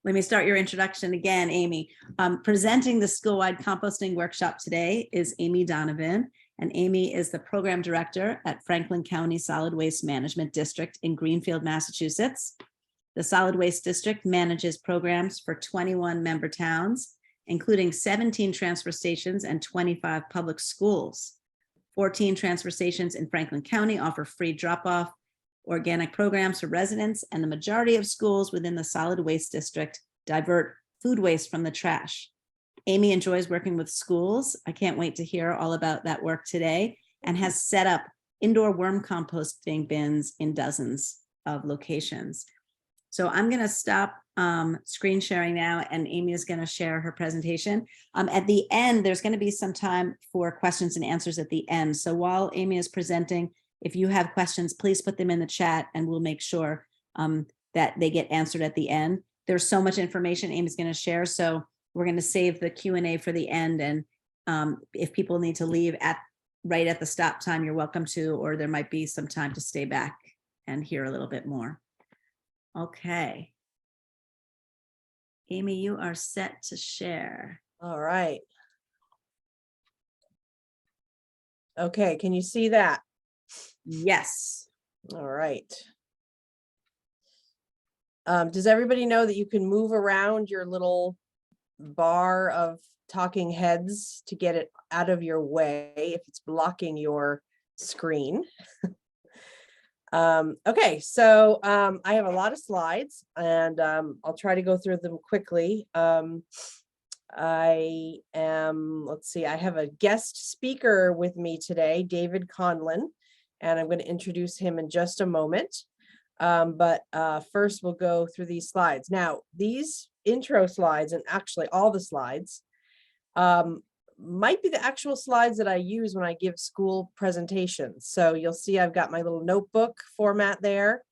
Let me start your introduction again, Amy. Presenting the school-wide composting workshop today is Amy Donovan, and Amy is the program director at Franklin County Solid Waste Management District in Greenfield, Massachusetts. The Solid Waste District manages programs for 21 member towns, including 17 transfer stations and 25 public schools. 14 transfer stations in Franklin County offer free drop-off organic programs for residents, and the majority of schools within the solid waste district divert food waste from the trash. Amy enjoys working with schools. I can't wait to hear all about that work today, and has set up indoor worm composting bins in dozens of locations. So I'm going to stop screen sharing now, and Amy is going to share her presentation. At the end, there's going to be some time for questions and answers at the end. So while Amy is presenting, if you have questions, please put them in the chat and we'll make sure that they get answered at the end. There's so much information Amy's going to share, so we're going to save the Q&A for the end. And if people need to leave right at the stop time, you're welcome to, or there might be some time to stay back and hear a little bit more. Okay. Amy, you are set to share. All right. Okay, can you see that? Yes. All right. Does everybody know that you can move around your little bar of talking heads to get it out of your way if it's blocking your screen? Okay, so I have a lot of slides, and I'll try to go through them quickly. I have a guest speaker with me today, David Conlon, and I'm going to introduce him in just a moment. But first we'll go through these slides. Now, these intro slides, and actually all the slides, might be the actual slides that I use when I give school presentations. So you'll see I've got my little notebook format there,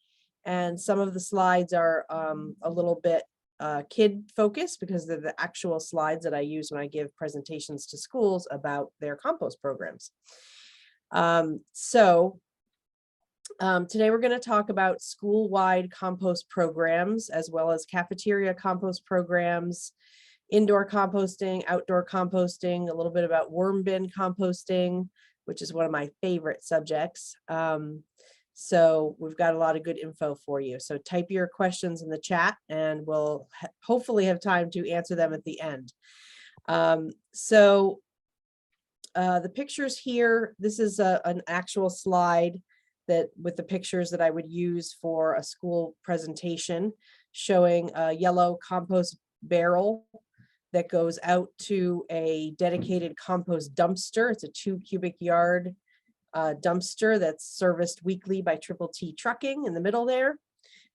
and some of the slides are a little bit kid focused because they're the actual slides that I use when I give presentations to schools about their compost programs. Today we're going to talk about school-wide compost programs, as well as cafeteria compost programs, indoor composting, outdoor composting, a little bit about worm bin composting, which is one of my favorite subjects. So we've got a lot of good info for you. So type your questions in the chat and we'll hopefully have time to answer them at the end. The pictures here, this is an actual slide that with the pictures that I would use for a school presentation, showing a yellow compost barrel that goes out to a dedicated compost dumpster. It's a 2 cubic yard dumpster that's serviced weekly by Triple T Trucking in the middle there.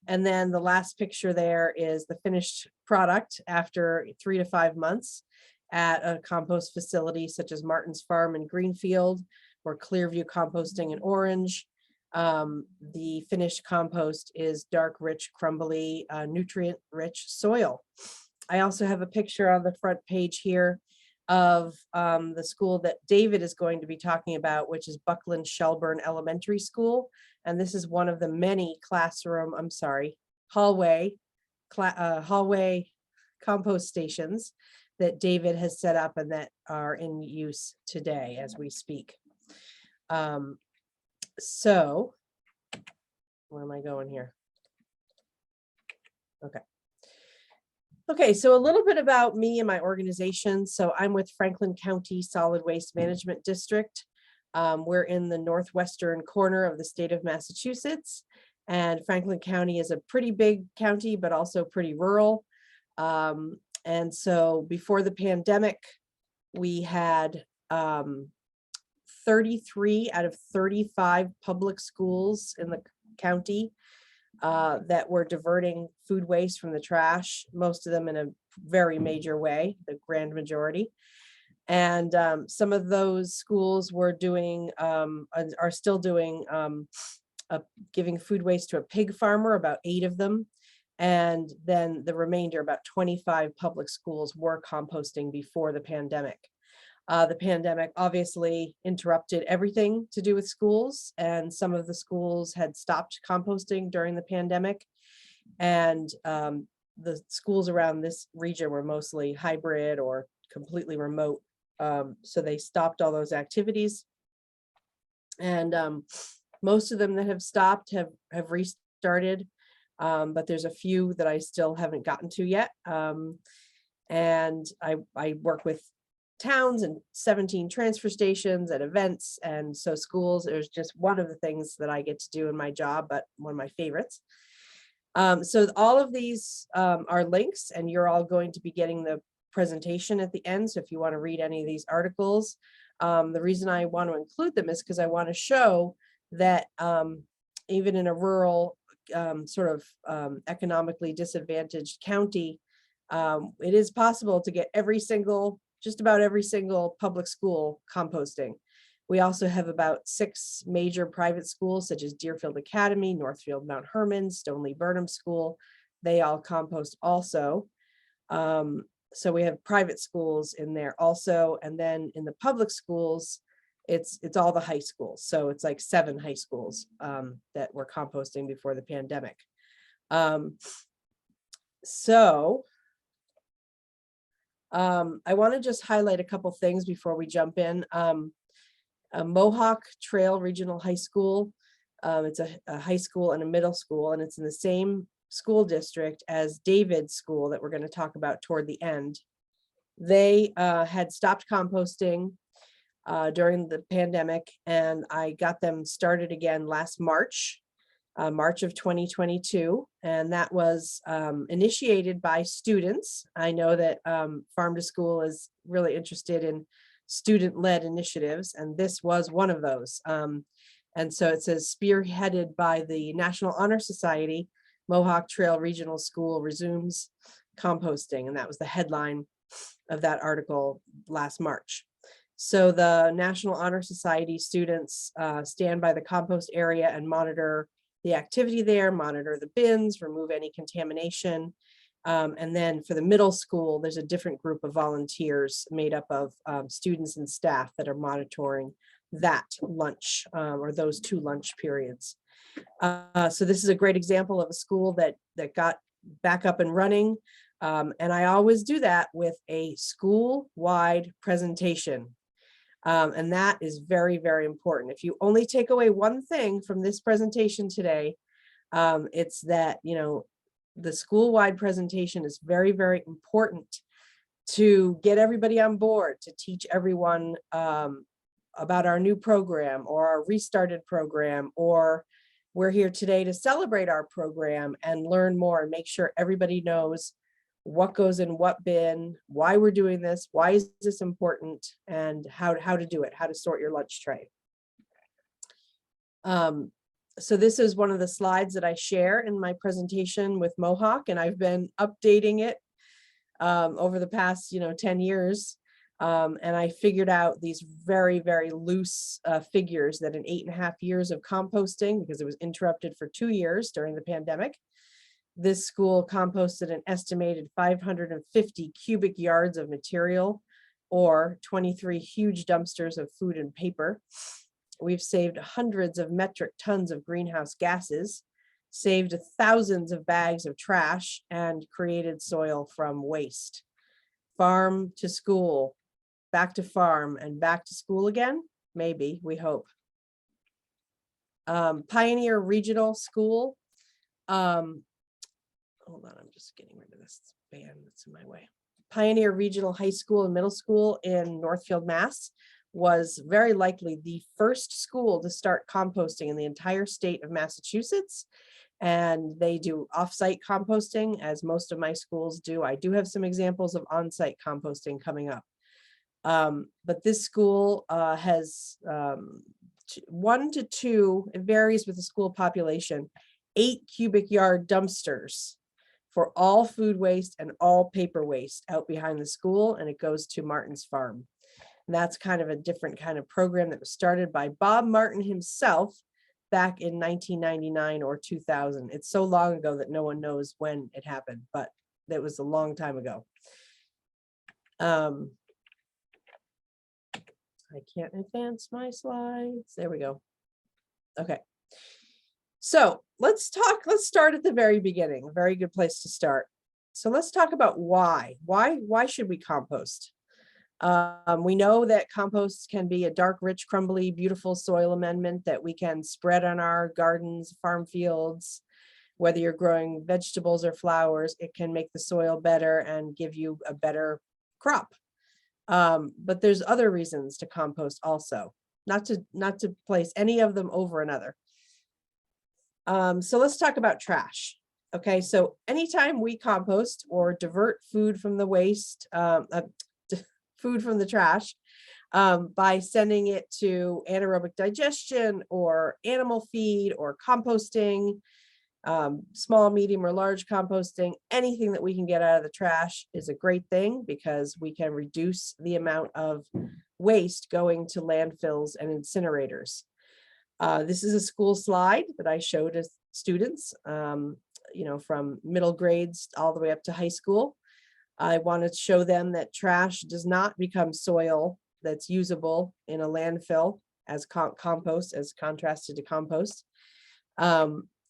And then the last picture there is the finished product after 3 to 5 months at a compost facility such as Martin's Farm in Greenfield, or Clearview Composting in Orange. The finished compost is dark, rich, crumbly, nutrient-rich soil. I also have a picture on the front page here of the school that David is going to be talking about, which is Buckland Shelburne Elementary School. And this is one of the many hallway compost stations that David has set up and that are in use today as we speak. So where am I going here? Okay, so a little bit about me and my organization. So I'm with Franklin County Solid Waste Management District. We're in the northwestern corner of the state of Massachusetts, and Franklin County is a pretty big county, but also pretty rural. And so before the pandemic, we had 33 out of 35 public schools in the county that were diverting food waste from the trash, most of them in a very major way, the grand majority. And some of those schools were doing, are still doing, giving food waste to a pig farmer, about 8 of them. And then the remainder, about 25 public schools, were composting before the pandemic. The pandemic obviously interrupted everything to do with schools, and some of the schools had stopped composting during the pandemic. And the schools around this region were mostly hybrid or completely remote. So they stopped all those activities. And most of them that have stopped have restarted. But there's a few that I still haven't gotten to yet. And I work with towns and 17 transfer stations and events. And so schools is just one of the things that I get to do in my job, but one of my favorites. So all of these are links, and you're all going to be getting the presentation at the end. So if you want to read any of these articles, the reason I want to include them is because I want to show that even in a rural sort of economically disadvantaged county, it is possible to get just about every single public school composting. We also have about 6 major private schools, such as Deerfield Academy, Northfield Mount Herman, Stoneleigh Burnham School. They all compost also. So we have private schools in there also. And then in the public schools, it's all the high schools. So it's like 7 high schools that were composting before the pandemic. I want to just highlight a couple things before we jump in. Mohawk Trail Regional High School. It's a high school and a middle school, and it's in the same school district as David's school that we're going to talk about toward the end. They had stopped composting during the pandemic, and I got them started again last March of 2022, and that was initiated by students. I know that Farm to School is really interested in student-led initiatives, and this was one of those. And so it says, spearheaded by the National Honor Society, Mohawk Trail Regional School resumes composting, and that was the headline of that article last March. So the National Honor Society students stand by the compost area and monitor the activity there, monitor the bins, remove any contamination. And then for the middle school, there's a different group of volunteers made up of students and staff that are monitoring that lunch or those 2 lunch periods. So this is a great example of a school that got back up and running. And I always do that with a school-wide presentation. And that is very, very important. If you only take away one thing from this presentation today, it's that, the school-wide presentation is very, very important to get everybody on board, to teach everyone about our new program or our restarted program, or we're here today to celebrate our program and learn more and make sure everybody knows what goes in what bin, why we're doing this, why is this important, and how to do it, how to sort your lunch tray. So this is one of the slides that I share in my presentation with Mohawk, and I've been updating it over the past 10 years. And I figured out these very, very loose figures that in 8.5 years of composting, because it was interrupted for 2 years during the pandemic, this school composted an estimated 550 cubic yards of material, or 23 huge dumpsters of food and paper. We've saved hundreds of metric tons of greenhouse gases, saved thousands of bags of trash, and created soil from waste. Farm to school, back to farm, and back to school again? Maybe, we hope. Pioneer Regional School. Hold on, I'm just getting rid of this band that's in my way. Pioneer Regional High School and Middle School in Northfield, Mass. was very likely the first school to start composting in the entire state of Massachusetts. And they do off-site composting, as most of my schools do. I do have some examples of on-site composting coming up. But this school has 1 to 2, it varies with the school population, 8 cubic yard dumpsters for all food waste and all paper waste out behind the school, and it goes to Martin's farm. And that's kind of a different kind of program that was started by Bob Martin himself back in 1999 or 2000. It's so long ago that no one knows when it happened, but that was a long time ago. I can't advance my slides. There we go. Okay. So let's start at the very beginning. A very good place to start. So let's talk about why. Why should we compost? We know that compost can be a dark, rich, crumbly, beautiful soil amendment that we can spread on our gardens, farm fields. Whether you're growing vegetables or flowers, it can make the soil better and give you a better crop. But there's other reasons to compost also, not to place any of them over another. So let's talk about trash. Okay, so anytime we compost or divert food from the waste, food from the trash, by sending it to anaerobic digestion or animal feed or composting, small, medium, or large composting, anything that we can get out of the trash is a great thing because we can reduce the amount of waste going to landfills and incinerators. This is a school slide that I showed to students, from middle grades all the way up to high school. I wanted to show them that trash does not become soil that's usable in a landfill as compost, as contrasted to compost.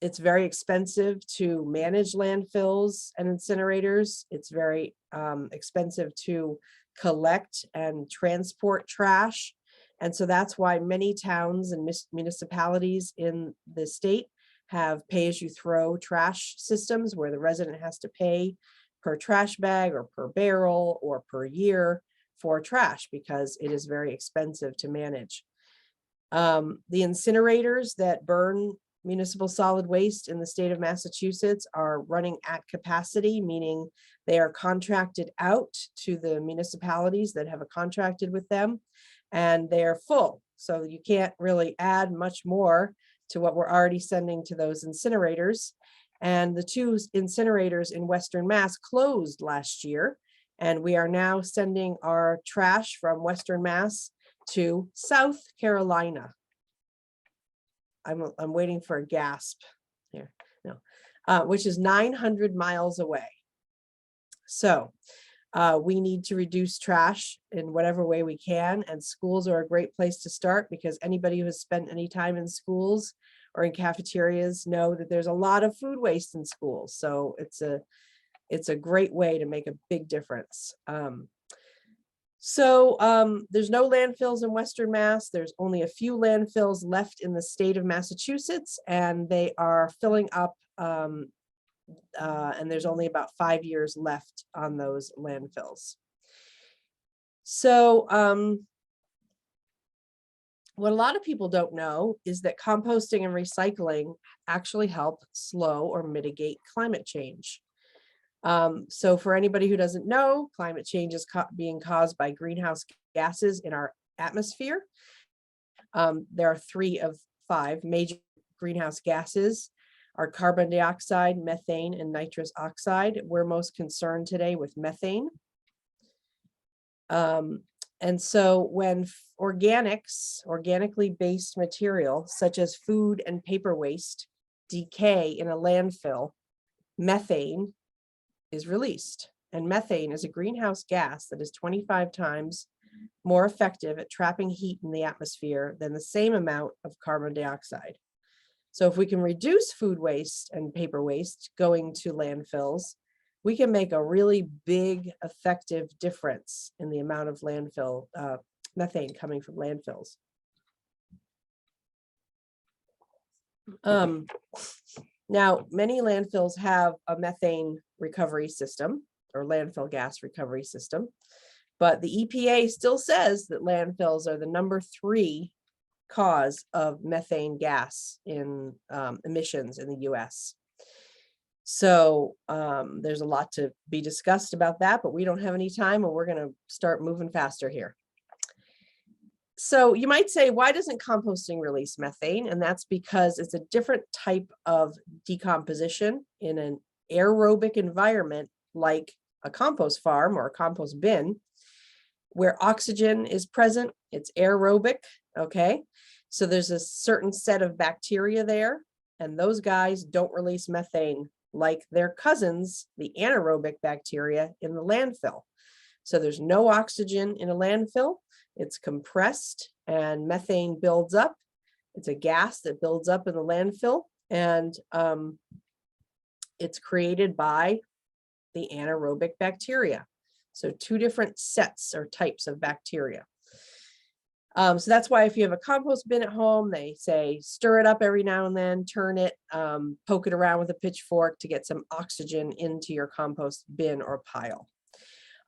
It's very expensive to manage landfills and incinerators. It's very expensive to collect and transport trash. And so that's why many towns and municipalities in the state have pay-as-you-throw trash systems where the resident has to pay per trash bag or per barrel or per year for trash because it is very expensive to manage. The incinerators that burn municipal solid waste in the state of Massachusetts are running at capacity, meaning they are contracted out to the municipalities that have contracted with them, and they are full. So you can't really add much more to what we're already sending to those incinerators. And the two incinerators in Western Mass closed last year, and we are now sending our trash from Western Mass to South Carolina. I'm waiting for a gasp here. No, which is 900 miles away. So we need to reduce trash in whatever way we can, and schools are a great place to start because anybody who has spent any time in schools or in cafeterias know that there's a lot of food waste in schools. So it's a great way to make a big difference. There's no landfills in Western Mass. There's only a few landfills left in the state of Massachusetts, and they are filling up, and there's only about 5 years left on those landfills. So what a lot of people don't know is that composting and recycling actually help slow or mitigate climate change. So for anybody who doesn't know, climate change is being caused by greenhouse gases in our atmosphere. There are 3 of 5 major greenhouse gases are carbon dioxide, methane, and nitrous oxide. We're most concerned today with methane. And so when organically based material, such as food and paper waste, decay in a landfill, methane is released. And methane is a greenhouse gas that is 25 times more effective at trapping heat in the atmosphere than the same amount of carbon dioxide. So if we can reduce food waste and paper waste going to landfills, we can make a really big, effective difference in the amount of landfill methane coming from landfills. Now, many landfills have a methane recovery system or landfill gas recovery system, but the EPA still says that landfills are the #3 cause of methane gas in emissions in the US. So there's a lot to be discussed about that, but we don't have any time and we're going to start moving faster here. So you might say, why doesn't composting release methane? And that's because it's a different type of decomposition in an aerobic environment like a compost farm or a compost bin, where oxygen is present. It's aerobic, okay? So there's a certain set of bacteria there, and those guys don't release methane like their cousins, the anaerobic bacteria in the landfill. So there's no oxygen in a landfill. It's compressed and methane builds up. It's a gas that builds up in the landfill, and it's created by the anaerobic bacteria. So 2 different sets or types of bacteria. So that's why if you have a compost bin at home, they say stir it up every now and then, turn it, poke it around with a pitchfork to get some oxygen into your compost bin or pile.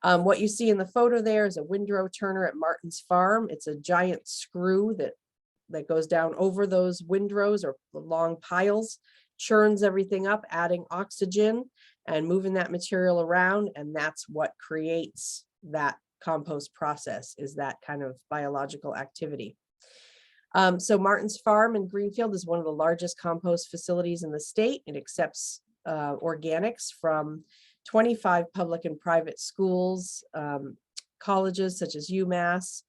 What you see in the photo there is a windrow turner at Martin's Farm. It's a giant screw that goes down over those windrows or long piles, churns everything up, adding oxygen and moving that material around. And that's what creates that compost process, is that kind of biological activity. So Martin's Farm in Greenfield is one of the largest compost facilities in the state. It accepts organics from 25 public and private schools, colleges such as UMass,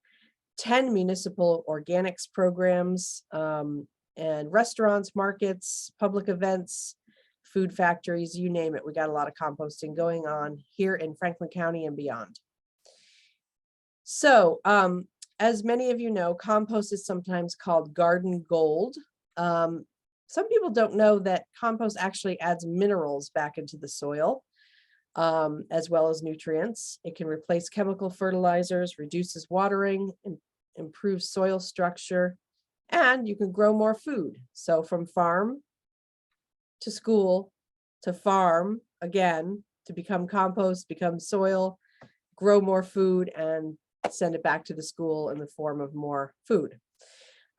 10 municipal organics programs, and restaurants, markets, public events, food factories, you name it. We got a lot of composting going on here in Franklin County and beyond. So, as many of you know, compost is sometimes called garden gold. Some people don't know that compost actually adds minerals back into the soil, as well as nutrients. It can replace chemical fertilizers, reduces watering, improves soil structure, and you can grow more food. So from farm to school to farm again, to become compost, become soil, grow more food, and send it back to the school in the form of more food.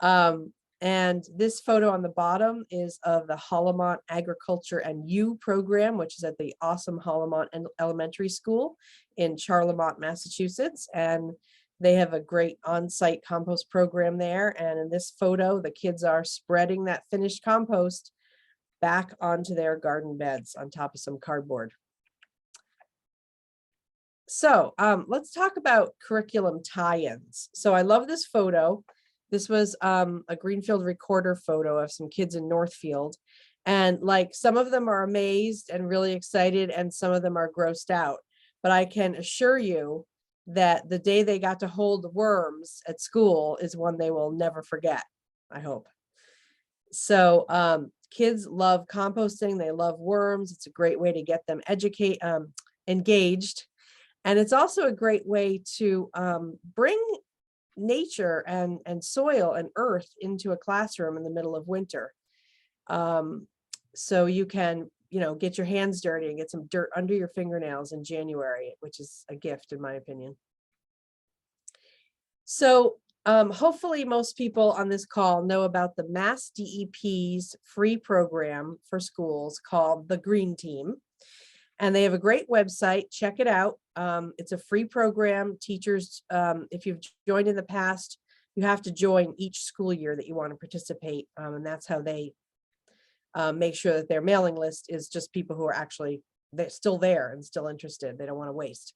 And this photo on the bottom is of the Hollamont Agriculture and U program, which is at the awesome Hollamont Elementary School in Charlemont, Massachusetts. And they have a great on-site compost program there. And in this photo, the kids are spreading that finished compost back onto their garden beds on top of some cardboard. So let's talk about curriculum tie-ins. So I love this photo. This was a Greenfield Recorder photo of some kids in Northfield. And like some of them are amazed and really excited, and some of them are grossed out. But I can assure you that the day they got to hold worms at school is one they will never forget, I hope. So kids love composting. They love worms. It's a great way to get them engaged. And it's also a great way to bring nature and soil and earth into a classroom in the middle of winter. So you can, get your hands dirty and get some dirt under your fingernails in January, which is a gift in my opinion. So hopefully most people on this call know about the Mass DEP's free program for schools called the Green Team. And they have a great website. Check it out. It's a free program. Teachers, if you've joined in the past, you have to join each school year that you want to participate. And that's how they make sure that their mailing list is just people who are they're still there and still interested. They don't want to waste.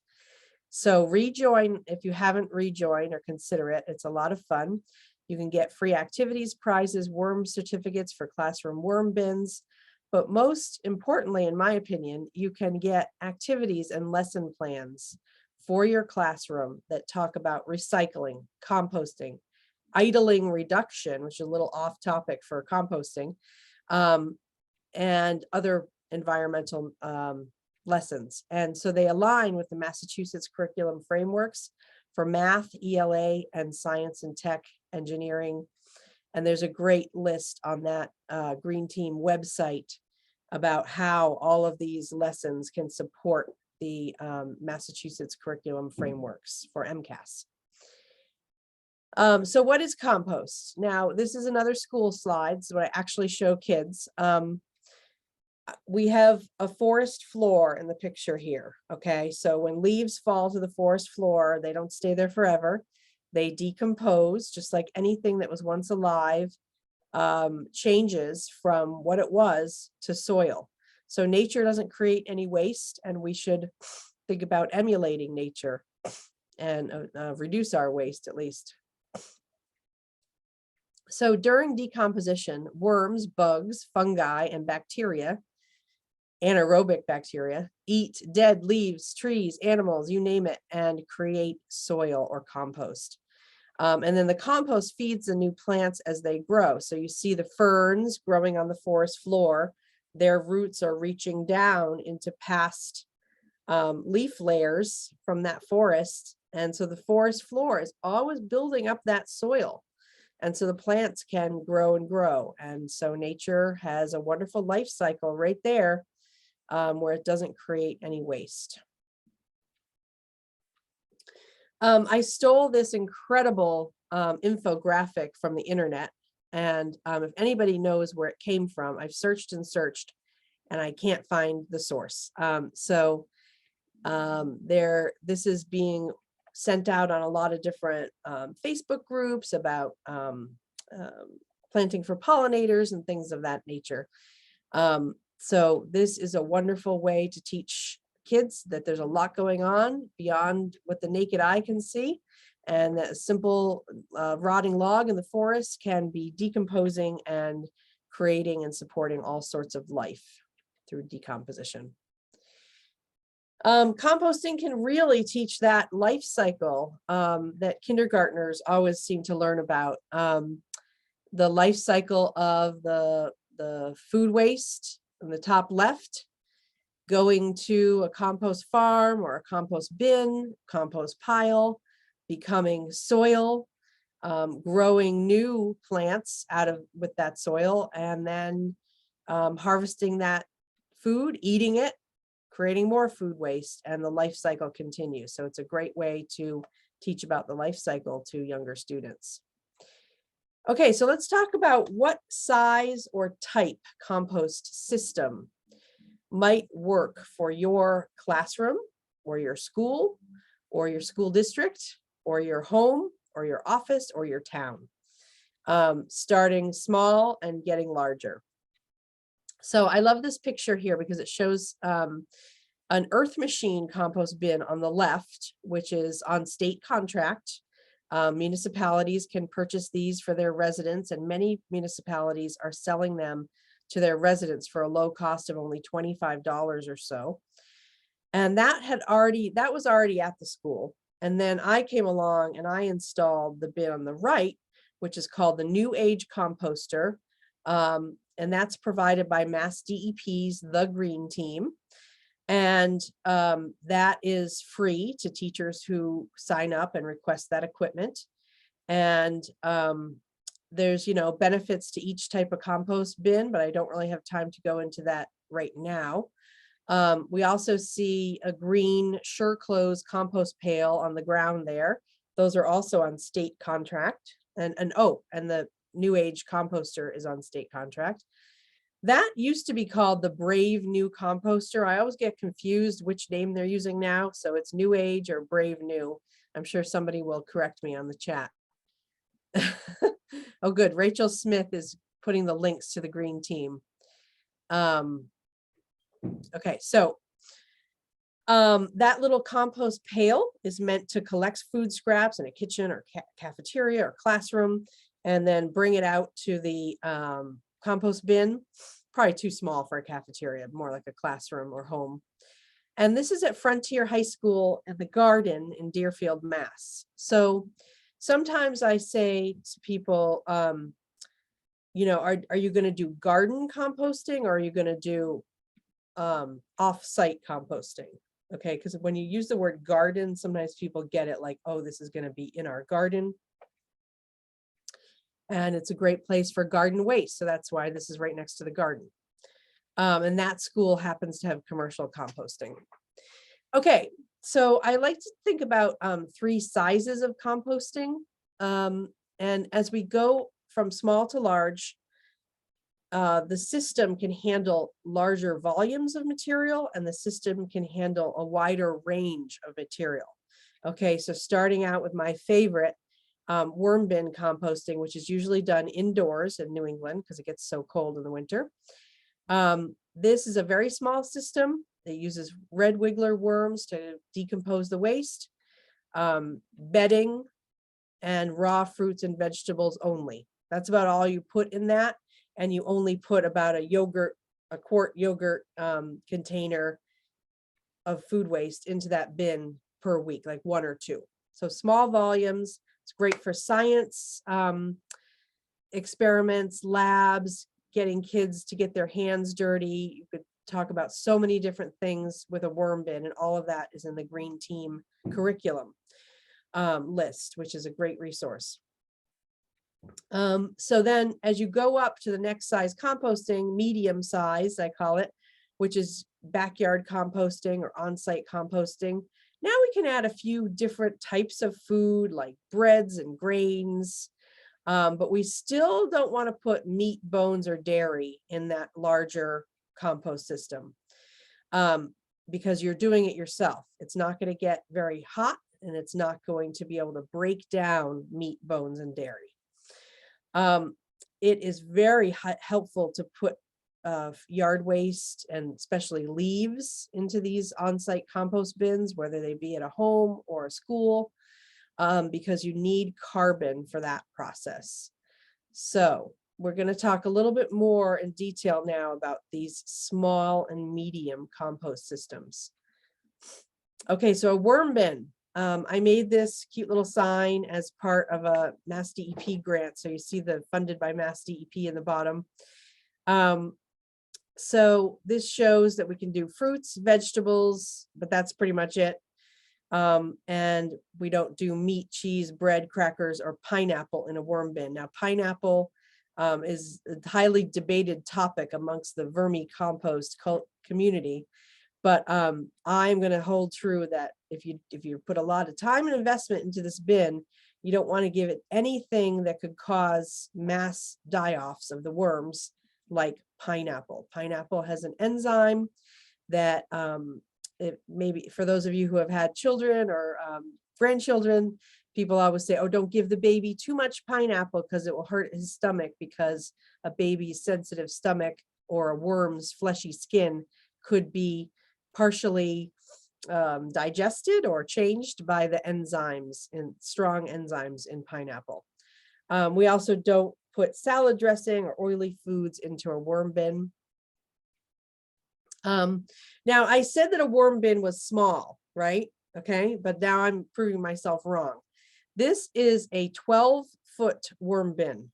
So rejoin if you haven't rejoined, or consider it. It's a lot of fun. You can get free activities, prizes, worm certificates for classroom worm bins. But most importantly, in my opinion, you can get activities and lesson plans for your classroom that talk about recycling, composting, idling reduction, which is a little off topic for composting, and other environmental lessons. And so they align with the Massachusetts curriculum frameworks for math, ELA, and science and tech engineering. And there's a great list on that Green Team website about how all of these lessons can support the Massachusetts curriculum frameworks for MCAS. So what is compost? Now, this is another school slide, so I actually show kids. We have a forest floor in the picture here, okay? So when leaves fall to the forest floor, they don't stay there forever. They decompose, just like anything that was once alive changes from what it was to soil. So nature doesn't create any waste, and we should think about emulating nature and reduce our waste at least. So during decomposition, worms, bugs, fungi, and bacteria, anaerobic bacteria, eat dead leaves, trees, animals, you name it, and create soil or compost. And then the compost feeds the new plants as they grow. So you see the ferns growing on the forest floor. Their roots are reaching down into past leaf layers from that forest. And so the forest floor is always building up that soil. And so the plants can grow and grow. And so nature has a wonderful life cycle right there, where it doesn't create any waste. I stole this incredible infographic from the internet. And if anybody knows where it came from, I've searched and searched and I can't find the source. This is being sent out on a lot of different Facebook groups about planting for pollinators and things of that nature. So this is a wonderful way to teach kids that there's a lot going on beyond what the naked eye can see, and that a simple rotting log in the forest can be decomposing and creating and supporting all sorts of life through decomposition. Composting can really teach that life cycle that kindergartners always seem to learn about. The life cycle of the food waste in the top left, going to a compost farm or a compost bin, compost pile, becoming soil, growing new plants with that soil, and then harvesting that food, eating it, creating more food waste, and the life cycle continues. So it's a great way to teach about the life cycle to younger students. Okay, so let's talk about what size or type compost system might work for your classroom or your school district or your home or your office or your town, starting small and getting larger. So I love this picture here because it shows an Earth Machine compost bin on the left, which is on state contract. Municipalities can purchase these for their residents, and many municipalities are selling them to their residents for a low cost of only $25 or so. And that was already at the school. And then I came along and I installed the bin on the right, which is called the New Age Composter. And that's provided by Mass DEP's The Green Team. And that is free to teachers who sign up and request that equipment. And there's, benefits to each type of compost bin, but I don't really have time to go into that right now. We also see a green SureClose compost pail on the ground there. Those are also on state contract. And the New Age composter is on state contract. That used to be called the Brave New Composter. I always get confused which name they're using now. So it's New Age or Brave New. I'm sure somebody will correct me on the chat. Oh, good. Rachel Smith is putting the links to the green team. Okay, so that little compost pail is meant to collect food scraps in a kitchen or cafeteria or classroom, and then bring it out to the compost bin. Probably too small for a cafeteria, more like a classroom or home. And this is at Frontier High School in the Garden in Deerfield, Mass. So sometimes I say to people, are you going to do garden composting, or are you going to do off-site composting? Okay, because when you use the word garden, sometimes people get it like, oh, this is going to be in our garden. And it's a great place for garden waste. So that's why this is right next to the garden. And that school happens to have commercial composting. Okay, so I like to think about 3 sizes of composting. And as we go from small to large, the system can handle larger volumes of material, and the system can handle a wider range of material. Okay, so starting out with my favorite, worm bin composting, which is usually done indoors in New England because it gets so cold in the winter. This is a very small system. It uses red wiggler worms to decompose the waste, bedding, and raw fruits and vegetables only. That's about all you put in that. And you only put about a quart yogurt container of food waste into that bin per week, like 1 or 2. So small volumes. It's great for science experiments, labs, getting kids to get their hands dirty. You could talk about so many different things with a worm bin, and all of that is in the Green Team curriculum list, which is a great resource. So then as you go up to the next size composting, medium size, I call it, which is backyard composting or on-site composting. Now we can add a few different types of food like breads and grains, but we still don't want to put meat, bones, or dairy in that larger compost system because you're doing it yourself. It's not going to get very hot, and it's not going to be able to break down meat, bones, and dairy. It is very helpful to put yard waste and especially leaves into these on-site compost bins, whether they be at a home or a school, because you need carbon for that process. So we're going to talk a little bit more in detail now about these small and medium compost systems. Okay, so a worm bin. I made this cute little sign as part of a Mass DEP grant. So you see the funded by Mass DEP in the bottom. So this shows that we can do fruits, vegetables, but that's pretty much it. And we don't do meat, cheese, bread, crackers, or pineapple in a worm bin. Now, pineapple is a highly debated topic amongst the vermicompost community. But I'm going to hold true that if you put a lot of time and investment into this bin, you don't want to give it anything that could cause mass die-offs of the worms, like pineapple. Pineapple has an enzyme that it maybe for those of you who have had children or grandchildren, people always say, oh, don't give the baby too much pineapple because it will hurt his stomach, because a baby's sensitive stomach or a worm's fleshy skin could be partially digested or changed by the enzymes, and strong enzymes in pineapple. We also don't put salad dressing or oily foods into a worm bin. Now I said that a worm bin was small, right? Okay, but now I'm proving myself wrong. This is a 12-foot worm bin,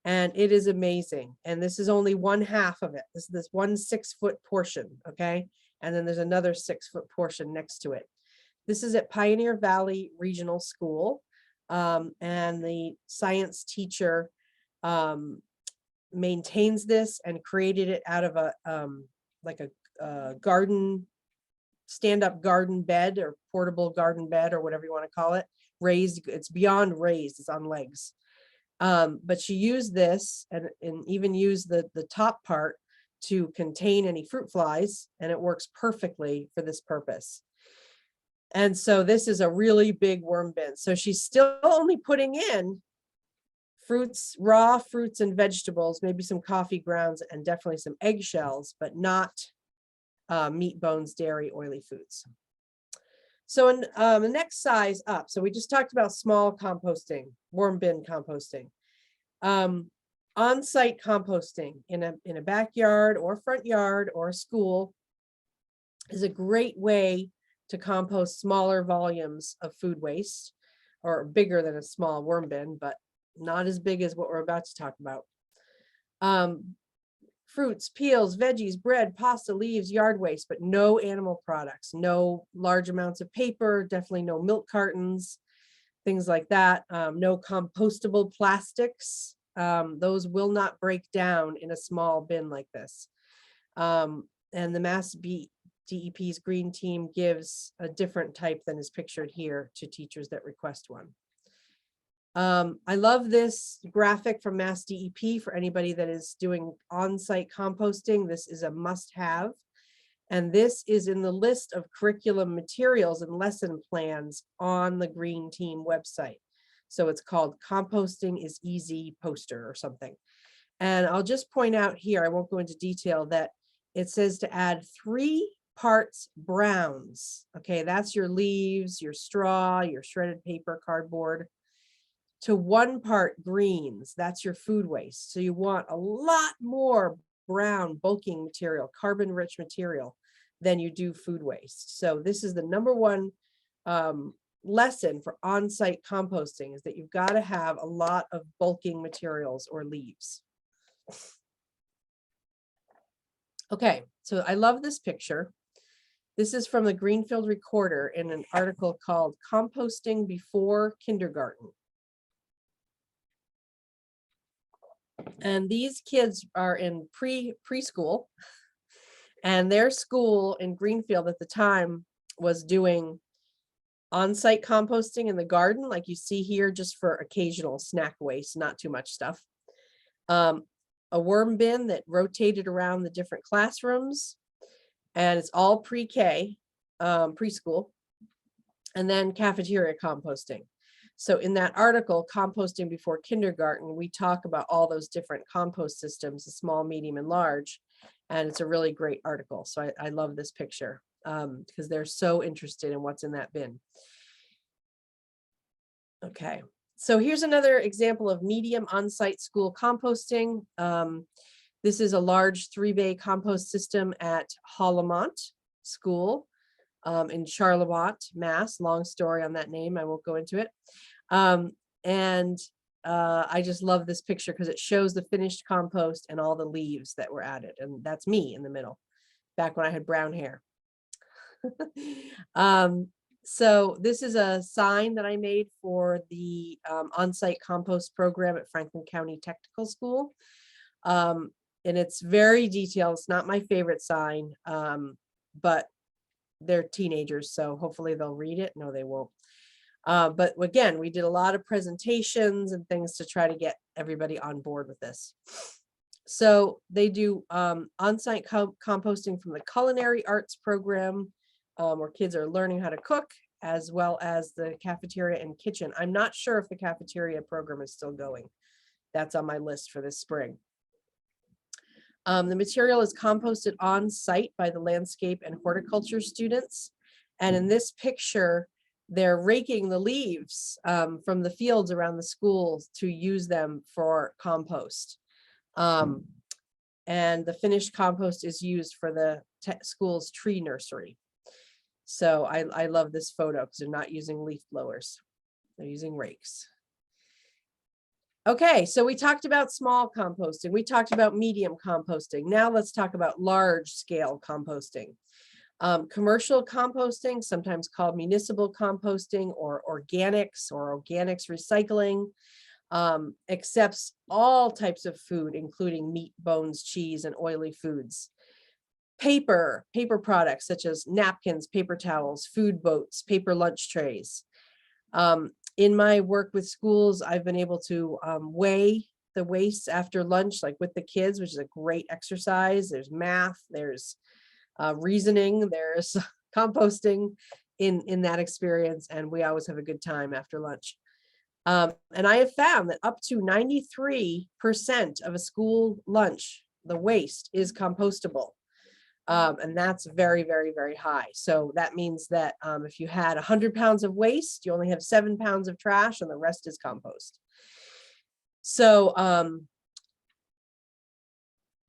and it is amazing. And this is only one half of it. This is this 1 6-foot portion, okay? And then there's another 6-foot portion next to it. This is at Pioneer Valley Regional School, and the science teacher maintains this and created it out of a like a garden, stand-up garden bed or portable garden bed or whatever you want to call it. Raised, it's beyond raised, it's on legs. But she used this and even used the top part to contain any fruit flies, and it works perfectly for this purpose. And so this is a really big worm bin. So she's still only putting in fruits, raw fruits and vegetables, maybe some coffee grounds, and definitely some eggshells, but not meat, bones, dairy, oily foods. So in the next size up, so we just talked about small composting, worm bin composting. On-site composting in a backyard or front yard or a school is a great way to compost smaller volumes of food waste, or bigger than a small worm bin, but not as big as what we're about to talk about. Fruits, peels, veggies, bread, pasta, leaves, yard waste, but no animal products, no large amounts of paper, definitely no milk cartons, things like that. No compostable plastics. Those will not break down in a small bin like this. And the Mass DEP's Green Team gives a different type than is pictured here to teachers that request one. I love this graphic from Mass DEP for anybody that is doing on-site composting. This is a must-have. And this is in the list of curriculum materials and lesson plans on the Green Team website. So it's called Composting is Easy poster or something. And I'll just point out here, I won't go into detail, that it says to add 3 parts browns. Okay, that's your leaves, your straw, your shredded paper, cardboard, to 1 part greens. That's your food waste. So you want a lot more brown bulking material, carbon rich material than you do food waste. So this is the #1 lesson for on-site composting, is that you've got to have a lot of bulking materials or leaves. Okay, so I love this picture. This is from the Greenfield Recorder in an article called Composting Before Kindergarten. And these kids are in preschool, and their school in Greenfield at the time was doing on-site composting in the garden, like you see here, just for occasional snack waste, not too much stuff. A worm bin that rotated around the different classrooms, and it's all pre-K, preschool, and then cafeteria composting. So in that article, Composting Before Kindergarten, we talk about all those different compost systems, the small, medium, and large, and it's a really great article. So I love this picture because they're so interested in what's in that bin. Okay, so here's another example of medium on-site school composting. This is a large 3-bay compost system at Hollamont School in Charlemont, Mass. Long story on that name. I won't go into it. I just love this picture because it shows the finished compost and all the leaves that were added. And that's me in the middle, back when I had brown hair. So this is a sign that I made for the on-site compost program at Franklin County Technical School. And it's very detailed. It's not my favorite sign, but they're teenagers, so hopefully they'll read it. No, they won't. But again, we did a lot of presentations and things to try to get everybody on board with this. So they do on-site composting from the culinary arts program, where kids are learning how to cook, as well as the cafeteria and kitchen. I'm not sure if the cafeteria program is still going. That's on my list for this spring. The material is composted on site by the landscape and horticulture students. And in this picture, they're raking the leaves from the fields around the schools to use them for compost. And the finished compost is used for the school's tree nursery. So I love this photo because they're not using leaf blowers. They're using rakes. Okay, so we talked about small composting. We talked about medium composting. Now let's talk about large scale composting. Commercial composting, sometimes called municipal composting or organics recycling, accepts all types of food, including meat, bones, cheese, and oily foods. Paper products such as napkins, paper towels, food boats, paper lunch trays. In my work with schools, I've been able to weigh the waste after lunch, like with the kids, which is a great exercise. There's math, there's reasoning, there's composting in that experience, and we always have a good time after lunch. And I have found that up to 93% of a school lunch, the waste, is compostable. And that's very, very, very high. So that means that if you had 100 pounds of waste, you only have 7 pounds of trash and the rest is compost. So wait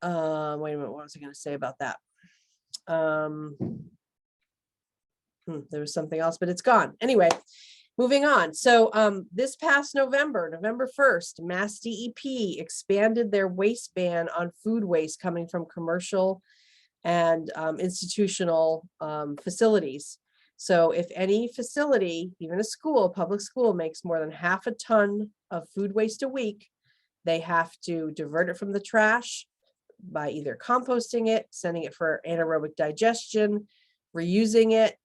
a minute, what was I going to say about that? There was something else, but it's gone. Anyway, moving on. So this past November 1st, Mass DEP expanded their waste ban on food waste coming from commercial and institutional facilities. So if any facility, even a school, public school, makes more than half a ton of food waste a week, they have to divert it from the trash by either composting it, sending it for anaerobic digestion, reusing it,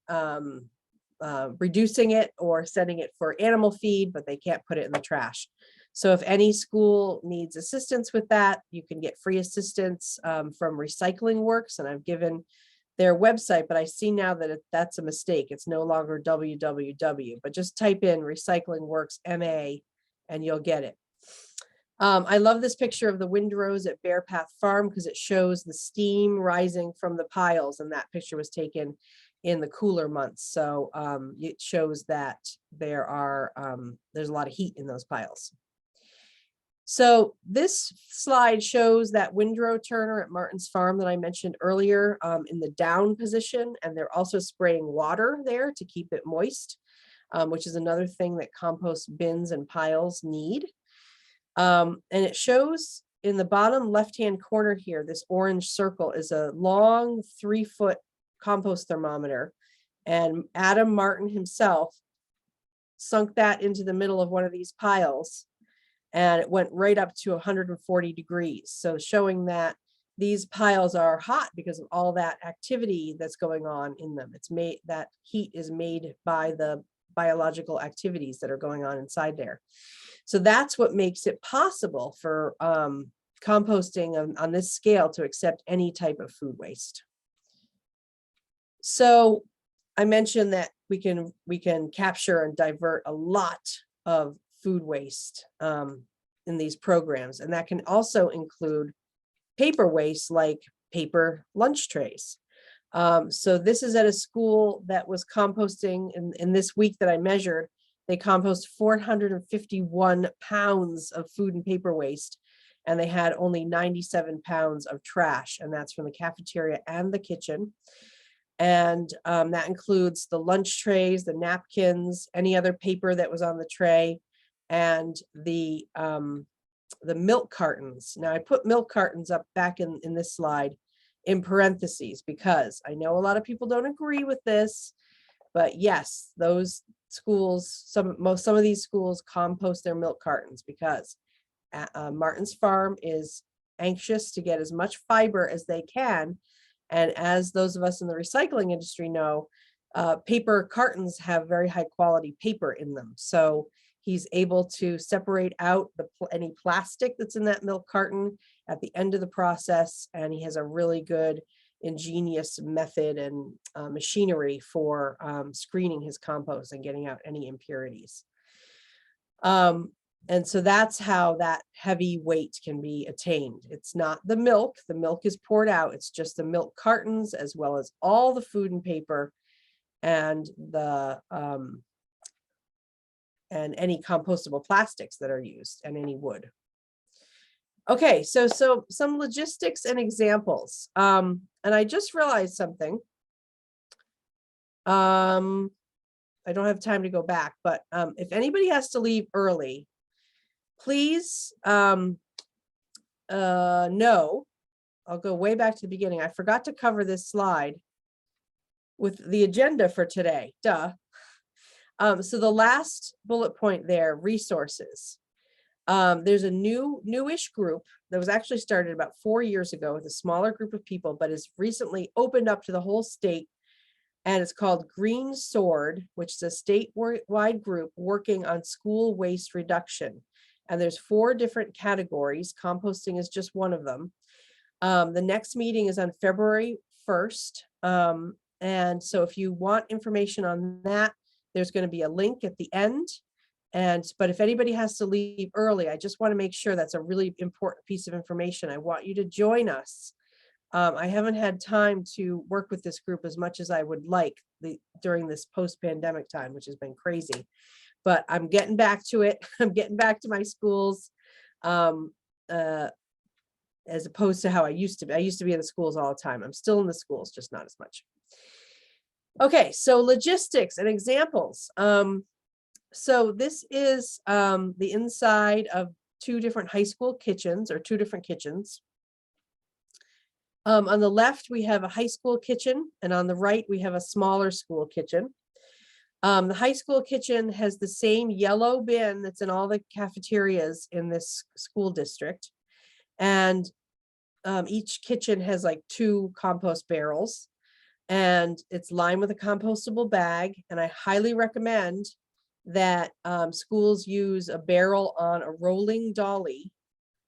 reducing it, or sending it for animal feed, but they can't put it in the trash. So if any school needs assistance with that, you can get free assistance from Recycling Works, and I've given their website, but I see now that that's a mistake. It's no longer www, but just type in Recycling Works MA and you'll get it. I love this picture of the windrows at Bear Path Farm because it shows the steam rising from the piles, and that picture was taken in the cooler months. So it shows that there's a lot of heat in those piles. So this slide shows that windrow turner at Martin's Farm that I mentioned earlier in the down position, and they're also spraying water there to keep it moist, which is another thing that compost bins and piles need. And it shows in the bottom left-hand corner here, this orange circle is a long 3-foot compost thermometer. And Adam Martin himself sunk that into the middle of one of these piles, and it went right up to 140 degrees. So showing that these piles are hot because of all that activity that's going on in them. It's made, that heat is made by the biological activities that are going on inside there. So that's what makes it possible for composting on this scale to accept any type of food waste. So I mentioned that we can capture and divert a lot of food waste in these programs, and that can also include paper waste like paper lunch trays. So this is at a school that was composting in this week that I measured. They compost 451 pounds of food and paper waste, and they had only 97 pounds of trash, and that's from the cafeteria and the kitchen. And that includes the lunch trays, the napkins, any other paper that was on the tray, and the milk cartons. Now I put milk cartons up back in this slide in parentheses because I know a lot of people don't agree with this, but yes, those schools, some of these schools compost their milk cartons because Martin's Farm is anxious to get as much fiber as they can. And as those of us in the recycling industry know, paper cartons have very high quality paper in them. So he's able to separate out any plastic that's in that milk carton at the end of the process. And he has a really good, ingenious method and machinery for screening his compost and getting out any impurities. And so that's how that heavy weight can be attained. It's not the milk. The milk is poured out. It's just the milk cartons, as well as all the food and paper and the and any compostable plastics that are used and any wood. Okay, so some logistics and examples. And I just realized something. I don't have time to go back, but if anybody has to leave early, please know, I'll go way back to the beginning. I forgot to cover this slide with the agenda for today. Duh. So the last bullet point there, resources. There's a newish group that was actually started about 4 years ago with a smaller group of people, but is recently opened up to the whole state. And it's called Green Sword, which is a statewide group working on school waste reduction. And there's 4 different categories. Composting is just one of them. The next meeting is on February 1st. And so if you want information on that, there's going to be a link at the end. But if anybody has to leave early, I just want to make sure that's a really important piece of information. I want you to join us. I haven't had time to work with this group as much as I would like during this post-pandemic time, which has been crazy. But I'm getting back to it. I'm getting back to my schools as opposed to how I used to be. I used to be in the schools all the time. I'm still in the schools, just not as much. Okay, so logistics and examples. So this is the inside of 2 different high school kitchens, or 2 different kitchens. On the left, we have a high school kitchen, and on the right, we have a smaller school kitchen. The high school kitchen has the same yellow bin that's in all the cafeterias in this school district. And each kitchen has like 2 compost barrels, and it's lined with a compostable bag. And I highly recommend that schools use a barrel on a rolling dolly,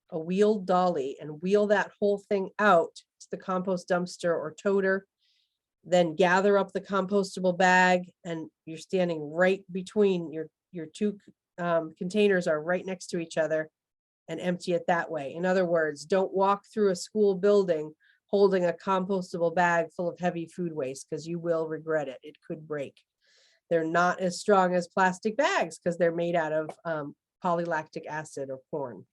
a wheeled dolly, and wheel that whole thing out to the compost dumpster or toter. Then gather up the compostable bag, and you're standing right between your 2 containers are right next to each other, and empty it that way. In other words, don't walk through a school building holding a compostable bag full of heavy food waste, because you will regret it. It could break. They're not as strong as plastic bags because they're made out of polylactic acid or corn.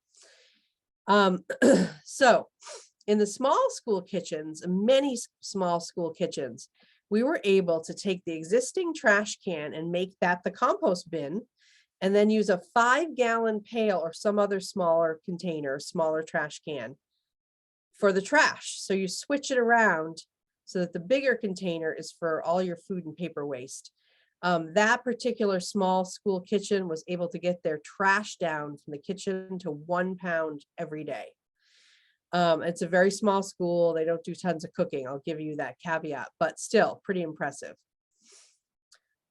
So in the small school kitchens, many small school kitchens, we were able to take the existing trash can and make that the compost bin. and then use a 5-gallon pail or some other smaller container, smaller trash can for the trash. So you switch it around so that the bigger container is for all your food and paper waste. That particular small school kitchen was able to get their trash down from the kitchen to 1 pound every day. It's a very small school. They don't do tons of cooking. I'll give you that caveat, but still pretty impressive.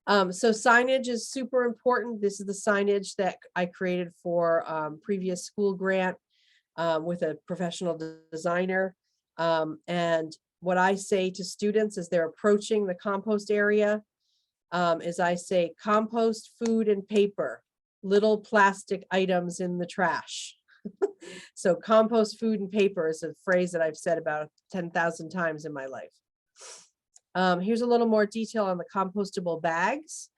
So signage is super important. This is the signage that I created for previous school grant with a professional designer. And what I say to students as they're approaching the compost area is I say, compost, food, and paper, little plastic items in the trash. So compost, food, and paper is a phrase that I've said about 10,000 times in my life. Here's a little more detail on the compostable bags.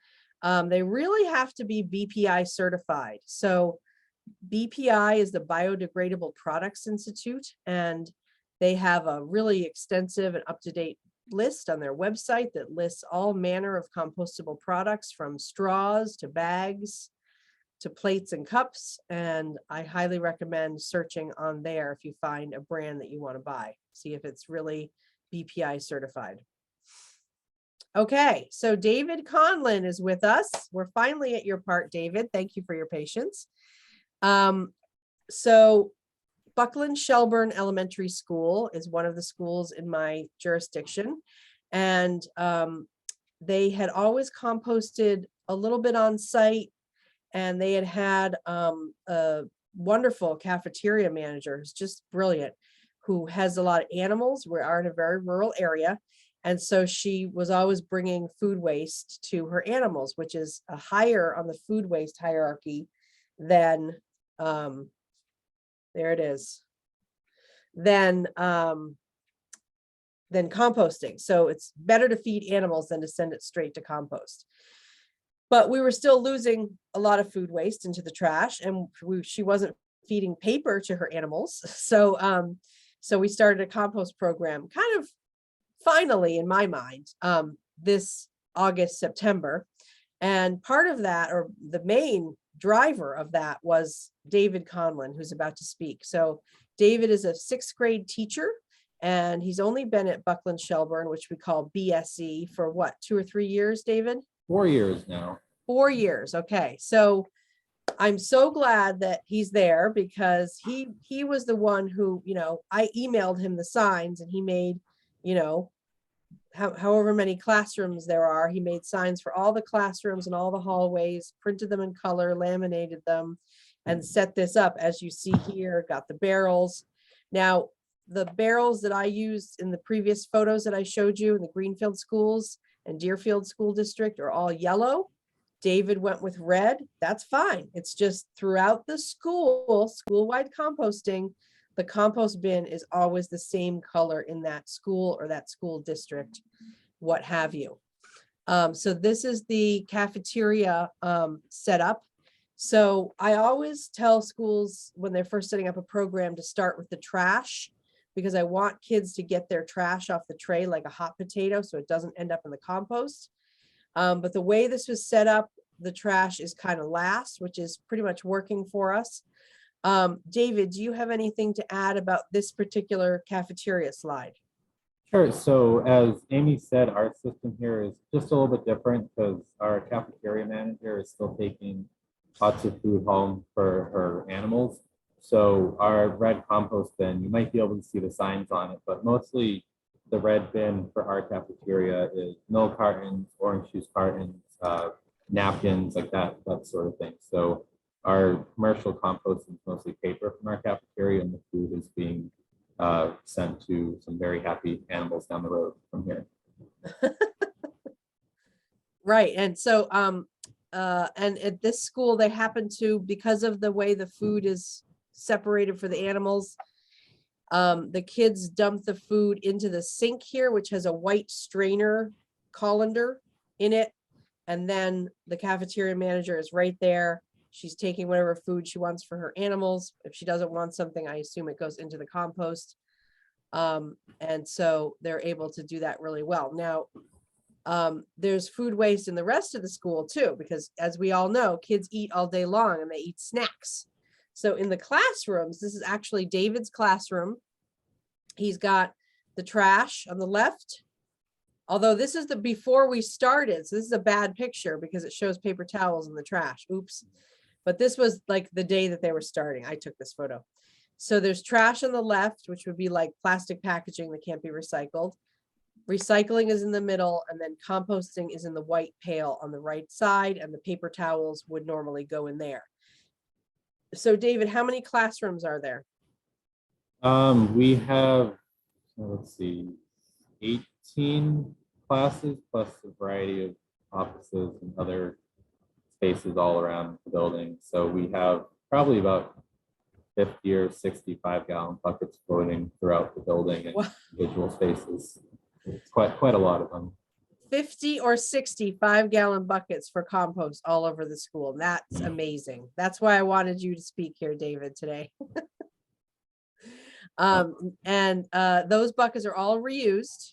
They really have to be BPI certified. So BPI is the Biodegradable Products Institute, and they have a really extensive and up-to-date list on their website that lists all manner of compostable products, from straws to bags to plates and cups. And I highly recommend searching on there if you find a brand that you want to buy. See if it's really BPI certified. Okay, so David Conlin is with us. We're finally at your part, David. Thank you for your patience. So Buckland Shelburne Elementary School is one of the schools in my jurisdiction. And they had always composted a little bit on site, and they had a wonderful cafeteria manager who's just brilliant, who has a lot of animals. We are in a very rural area. And so she was always bringing food waste to her animals, which is a higher on the food waste hierarchy than, there it is, than composting. So it's better to feed animals than to send it straight to compost. But we were still losing a lot of food waste into the trash, and she wasn't feeding paper to her animals. So, so we started a compost program, kind of finally, in my mind, this August, September. And part of that, or the main driver of that, was David Conlin, who's about to speak. So David is a 6th grade teacher, and he's only been at Buckland Shelburne, which we call BSE, for what, 2 or 3 years, David? 4 years now. 4 years. Okay. So I'm so glad that he's there, because he was the one who, I emailed him the signs, and he made, however many classrooms there are, he made signs for all the classrooms and all the hallways, printed them in color, laminated them, and set this up as you see here. Got the barrels. Now, the barrels that I used in the previous photos that I showed you in the Greenfield schools and Deerfield School District are all yellow. David went with red. That's fine. It's just throughout the school-wide composting, the compost bin is always the same color in that school or that school district, what have you. So this is the cafeteria setup. So I always tell schools when they're first setting up a program to start with the trash, because I want kids to get their trash off the tray like a hot potato, so it doesn't end up in the compost. But the way this was set up, the trash is kind of last, which is pretty much working for us. David, do you have anything to add about this particular cafeteria slide? Sure. So as Amy said, our system here is just a little bit different, because our cafeteria manager is still taking lots of food home for her animals. So our red compost bin, you might be able to see the signs on it, but mostly the red bin for our cafeteria is milk cartons, orange juice cartons, napkins, like that sort of thing. So our commercial compost is mostly paper from our cafeteria, and the food is being sent to some very happy animals down the road from here. Right. And so, and at this school, they happen to, because of the way the food is separated for the animals, the kids dump the food into the sink here, which has a white strainer colander in it. And then the cafeteria manager is right there. She's taking whatever food she wants for her animals. If she doesn't want something, I assume it goes into the compost. And so they're able to do that really well. Now, There's food waste in the rest of the school too, because as we all know, kids eat all day long and they eat snacks. So in the classrooms, this is actually David's classroom. He's got the trash on the left. Although this is the before we started, so this is a bad picture because it shows paper towels in the trash. Oops. But this was like the day that they were starting. I took this photo. So there's trash on the left, which would be like plastic packaging that can't be recycled. Recycling is in the middle, and then composting is in the white pail on the right side, and the paper towels would normally go in there. So David, how many classrooms are there? We have, let's see, 18 classes plus a variety of offices and other spaces all around the building. So we have probably about 50 or 65 gallon buckets floating throughout the building and individual spaces. It's quite a lot of them. 50 or 65 gallon buckets for compost all over the school. That's amazing. That's why I wanted you to speak here, David, today. Those buckets are all reused.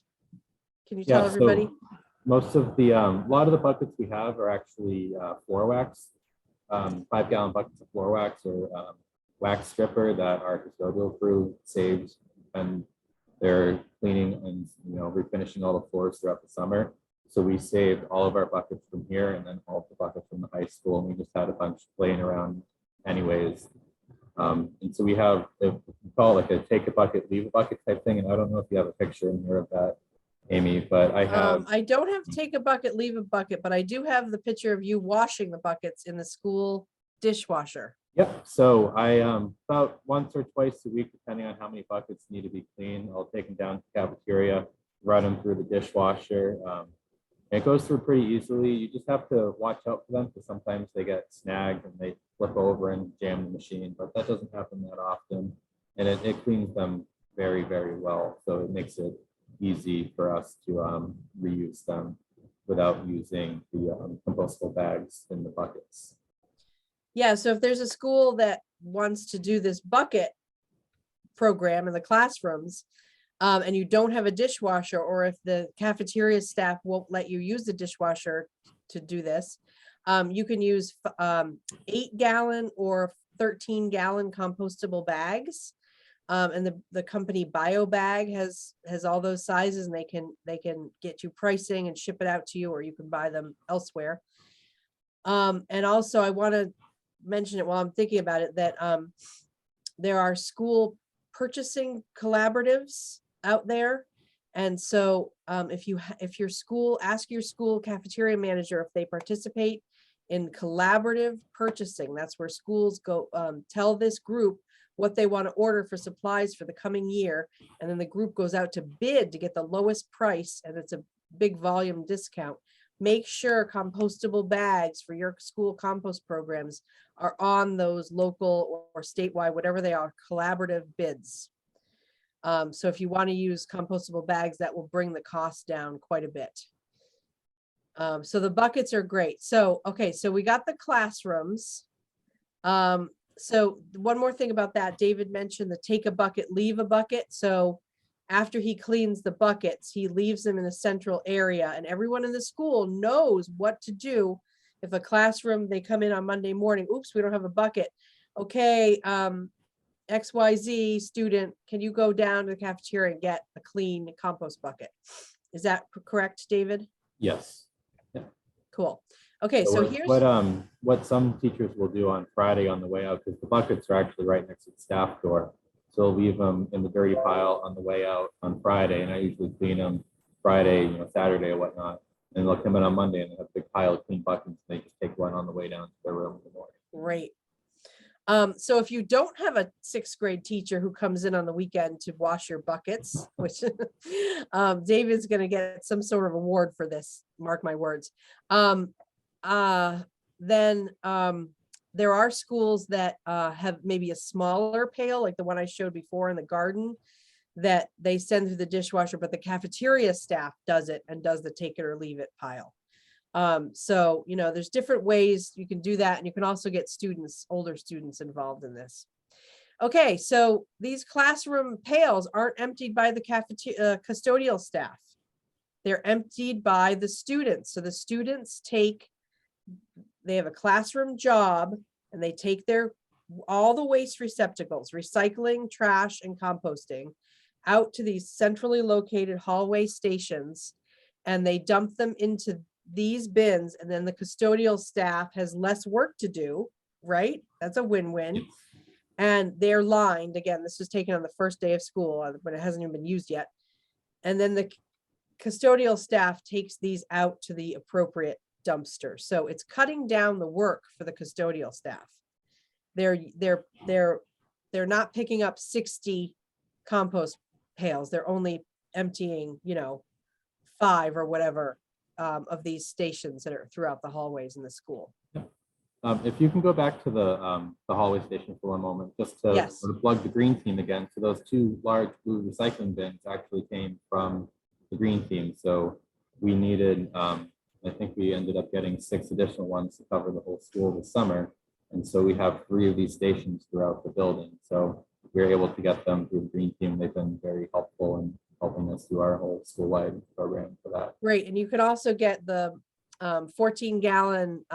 Can you tell everybody? So most of the, a lot of the buckets we have are actually floor wax, 5 gallon buckets of floor wax or wax stripper that our custodial crew saves, and they're cleaning and refinishing all the floors throughout the summer. So we saved all of our buckets from here and then all of the buckets from the high school, and we just had a bunch laying around anyways. And so we have, we call it like a take a bucket, leave a bucket type thing. And I don't know if you have a picture in here of that, Amy, but I have. I don't have take a bucket, leave a bucket, but I do have the picture of you washing the buckets in the school dishwasher. Yep. So I about once or twice a week, depending on how many buckets need to be cleaned, I'll take them down to the cafeteria, run them through the dishwasher. It goes through pretty easily. You just have to watch out for them because sometimes they get snagged and they flip over and jam the machine, but that doesn't happen that often. And it cleans them very, very well. So it makes it easy for us to reuse them without using the compostable bags in the buckets. Yeah, so if there's a school that wants to do this bucket program in the classrooms, and you don't have a dishwasher, or if the cafeteria staff won't let you use the dishwasher to do this, you can use 8 gallon or 13 gallon compostable bags. And the company BioBag has all those sizes, and they can get you pricing and ship it out to you, or you can buy them elsewhere. And also I want to mention it while I'm thinking about it, that there are school purchasing collaboratives out there. And so if your school, ask your school cafeteria manager if they participate in collaborative purchasing. That's where schools go tell this group what they want to order for supplies for the coming year. And then the group goes out to bid to get the lowest price, and it's a big volume discount. Make sure compostable bags for your school compost programs are on those local or statewide, whatever they are, collaborative bids. So if you want to use compostable bags, that will bring the cost down quite a bit. So the buckets are great. So, okay, so we got the classrooms. So one more thing about that, David mentioned the take a bucket, leave a bucket. So after he cleans the buckets, he leaves them in a central area, and everyone in the school knows what to do. If a classroom, they come in on Monday morning, oops, we don't have a bucket. Okay, XYZ student, can you go down to the cafeteria and get a clean compost bucket? Is that correct, David? Yes. Yeah. Cool. Okay, so here's what some teachers will do on Friday on the way out, because the buckets are actually right next to the staff door. So they'll leave them in the dirty pile on the way out on Friday, and I usually clean them Friday, Saturday or whatnot. And they'll come in on Monday and they have a big pile of clean buckets. They just take one on the way down to their room in the morning. Great. So if you don't have a 6th grade teacher who comes in on the weekend to wash your buckets, which David's going to get some sort of award for this, mark my words. Then there are schools that have maybe a smaller pail, like the one I showed before in the garden, that they send through the dishwasher, but the cafeteria staff does it and does the take it or leave it pile. So, there's different ways you can do that. And you can also get students, older students involved in this. Okay, so these classroom pails aren't emptied by the custodial staff. They're emptied by the students. So the students they have a classroom job and they take all the waste receptacles, recycling, trash, and composting out to these centrally located hallway stations, and they dump them into these bins, and then the custodial staff has less work to do, right? That's a win-win. And they're lined, again, this was taken on the first day of school, but it hasn't even been used yet. And then the custodial staff takes these out to the appropriate dumpster. So it's cutting down the work for the custodial staff. They're not picking up 60 compost pails. They're only emptying, 5 or whatever of these stations that are throughout the hallways in the school. If you can go back to the hallway station for one moment, just to Yes. sort of plug the green team again. So those 2 large blue recycling bins actually came from the green team. So we needed, I think we ended up getting 6 additional ones to cover the whole school this summer. And so we have 3 of these stations throughout the building. So we were able to get them through the green team. They've been very helpful in helping us through our whole school-wide program for that. Great. And you could also get the 14-gallon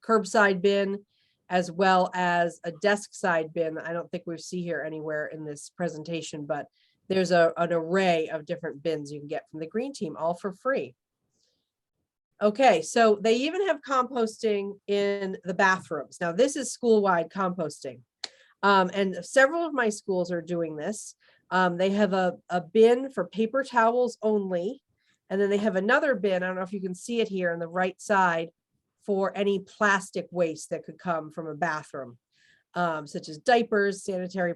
curbside bin, as well as a desk side bin. I don't think we see here anywhere in this presentation, but there's an array of different bins you can get from the green team, all for free. Okay, so they even have composting in the bathrooms. Now, this is school-wide composting. And several of my schools are doing this. They have a bin for paper towels only. And then they have another bin, I don't know if you can see it here on the right side, for any plastic waste that could come from a bathroom, such as diapers, sanitary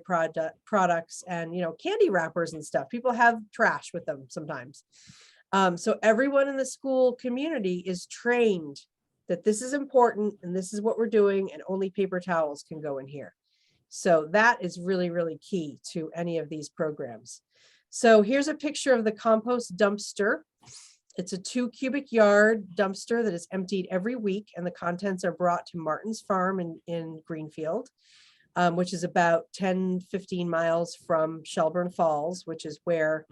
products, and candy wrappers and stuff. People have trash with them sometimes. So everyone in the school community is trained that this is important and this is what we're doing, and only paper towels can go in here. So that is really, really key to any of these programs. So here's a picture of the compost dumpster. It's a 2 cubic yard dumpster that is emptied every week, and the contents are brought to Martin's Farm in Greenfield, which is about 10-15 miles from Shelburne Falls, which is where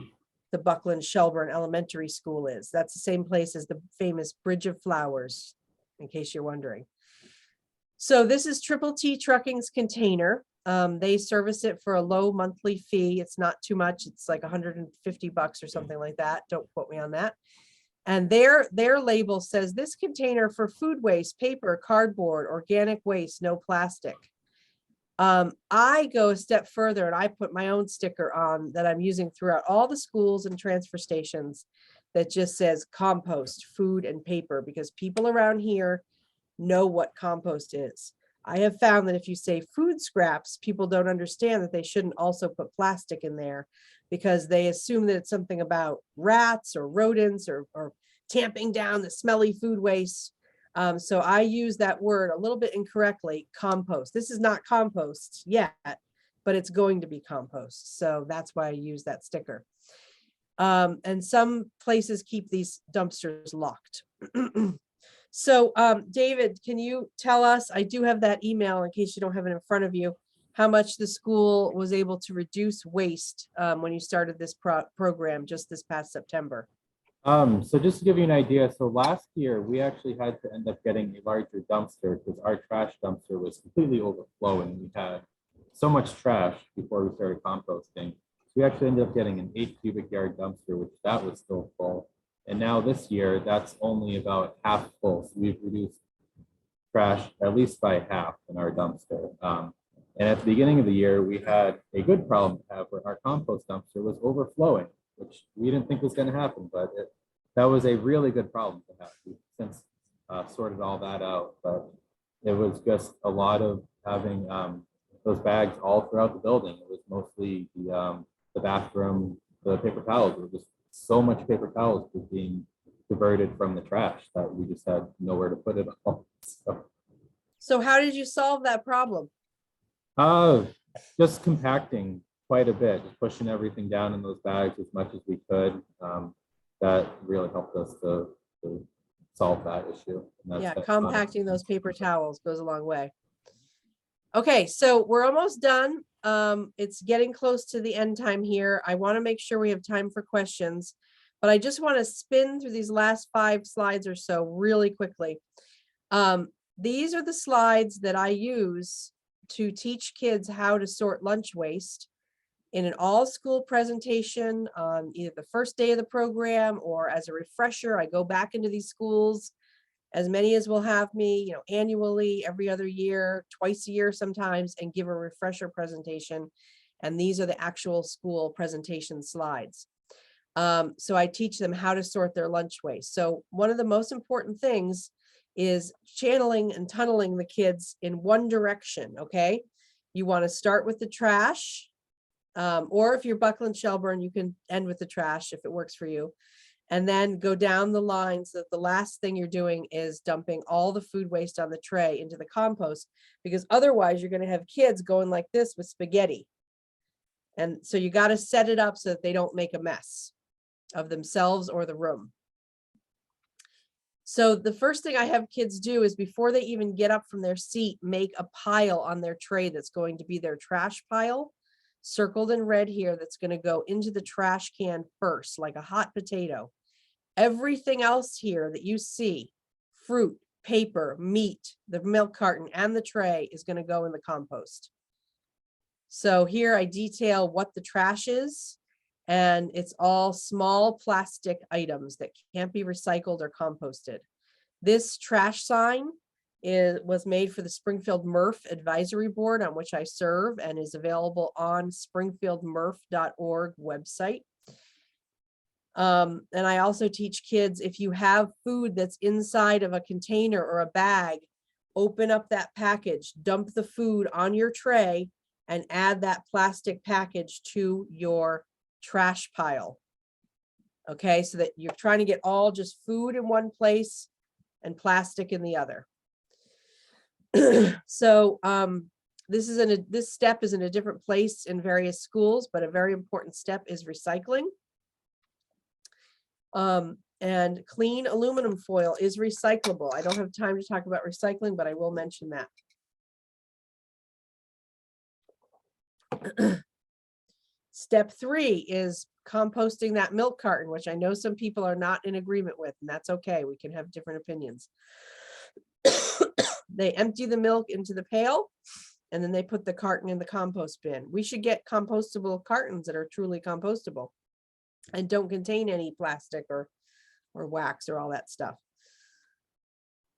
the Buckland Shelburne Elementary School is. That's the same place as the famous Bridge of Flowers, in case you're wondering. So this is Triple T Trucking's container. They service it for a low monthly fee. It's not too much. It's like $150 or something like that. Don't quote me on that. And their label says this container for food waste, paper, cardboard, organic waste, no plastic. I go a step further and I put my own sticker on that I'm using throughout all the schools and transfer stations that just says compost, food and paper, because people around here know what compost is. I have found that if you say food scraps, people don't understand that they shouldn't also put plastic in there, because they assume that it's something about rats or rodents or tamping down the smelly food waste. So I use that word a little bit incorrectly, compost. This is not compost yet, but it's going to be compost. So that's why I use that sticker. And some places keep these dumpsters locked. So David, can you tell us, I do have that email in case you don't have it in front of you, how much the school was able to reduce waste when you started this program just this past September? So just to give you an idea, so last year we actually had to end up getting a larger dumpster because our trash dumpster was completely overflowing. We had so much trash before we started composting. We actually ended up getting an 8 cubic yard dumpster, which that was still full. And now this year, that's only about half full. So we've reduced trash at least by half in our dumpster. And at the beginning of the year, we had a good problem to have where our compost dumpster was overflowing, which we didn't think was going to happen, but that was a really good problem to have. We've since sorted all that out, but it was just a lot of having those bags all throughout the building. It was mostly the bathroom, the paper towels. There was just so much paper towels was being diverted from the trash that we just had nowhere to put it all. So how did you solve that problem? Just compacting quite a bit, just pushing everything down in those bags as much as we could. That really helped us to solve that issue. Yeah, compacting those paper towels goes a long way. Okay, so we're almost done. It's getting close to the end time here. I want to make sure we have time for questions. but I just want to spin through these last 5 slides or so really quickly. These are the slides that I use to teach kids how to sort lunch waste in an all school presentation on either the first day of the program or as a refresher. I go back into these schools, as many as will have me, you know, annually, every other year, twice a year sometimes, and give a refresher presentation. And these are the actual school presentation slides. So I teach them how to sort their lunch waste. So one of the most important things is channeling and tunneling the kids in one direction, okay? You want to start with the trash, or if you're Buckland Shelburne, you can end with the trash if it works for you. And then go down the line so that the last thing you're doing is dumping all the food waste on the tray into the compost, because otherwise you're going to have kids going like this with spaghetti. And so you got to set it up so that they don't make a mess of themselves or the room. So the first thing I have kids do is, before they even get up from their seat, make a pile on their tray that's going to be their trash pile, circled in red here, that's going to go into the trash can first, like a hot potato. Everything else here that you see, fruit, paper, meat, the milk carton, and the tray, is going to go in the compost. So here I detail what the trash is, and it's all small plastic items that can't be recycled or composted. This trash sign was made for the Springfield MRF Advisory Board, on which I serve, and is available on springfieldmrf.org website. And I also teach kids, if you have food that's inside of a container or a bag, open up that package, dump the food on your tray, and add that plastic package to your trash pile. Okay, so that you're trying to get all just food in one place and plastic in the other. So this step is in a different place in various schools, but a very important step is recycling. And clean aluminum foil is recyclable. I don't have time to talk about recycling, but I will mention that. Step 3 is composting that milk carton, which I know some people are not in agreement with, and that's okay. We can have different opinions. They empty the milk into the pail, and then they put the carton in the compost bin. We should get compostable cartons that are truly compostable and don't contain any plastic or wax or all that stuff.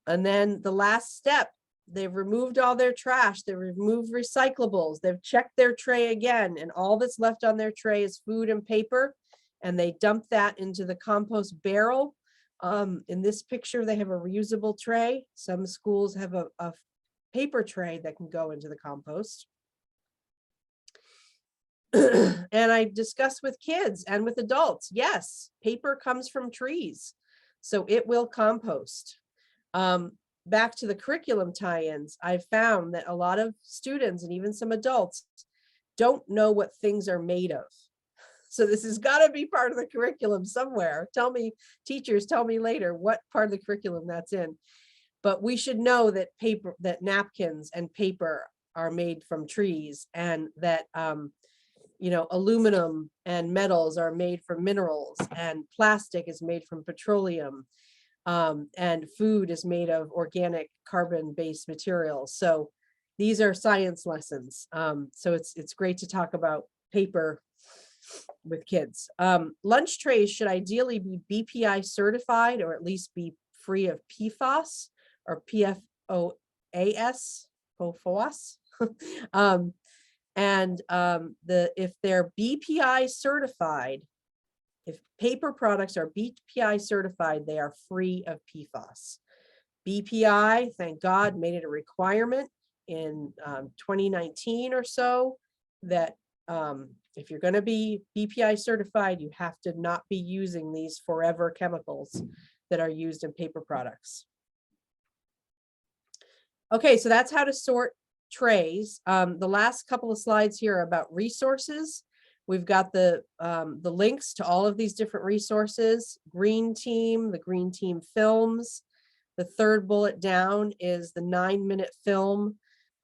And then the last step, they've removed all their trash, they've removed recyclables, they've checked their tray again, and all that's left on their tray is food and paper, and they dump that into the compost barrel. In this picture, they have a reusable tray. Some schools have a paper tray that can go into the compost. And I discuss with kids and with adults, yes, paper comes from trees, so it will compost. Back to the curriculum tie-ins, I've found that a lot of students and even some adults don't know what things are made of. So this has got to be part of the curriculum somewhere. Tell me, teachers, tell me later what part of the curriculum that's in. But we should know that napkins and paper are made from trees, and that you know, aluminum and metals are made from minerals, and plastic is made from petroleum, and food is made of organic carbon-based materials. So these are science lessons. So it's great to talk about paper with kids. Lunch trays should ideally be BPI certified, or at least be free of PFAS or PFOAS. If they're BPI certified, if paper products are BPI certified, they are free of PFAS. BPI, thank God, made it a requirement in 2019 or so that if you're going to be BPI certified, you have to not be using these forever chemicals that are used in paper products. Okay, so that's how to sort trays. The last couple of slides here are about resources. We've got the links to all of these different resources. Green Team, the Green Team films. The third bullet down is the 9-minute film.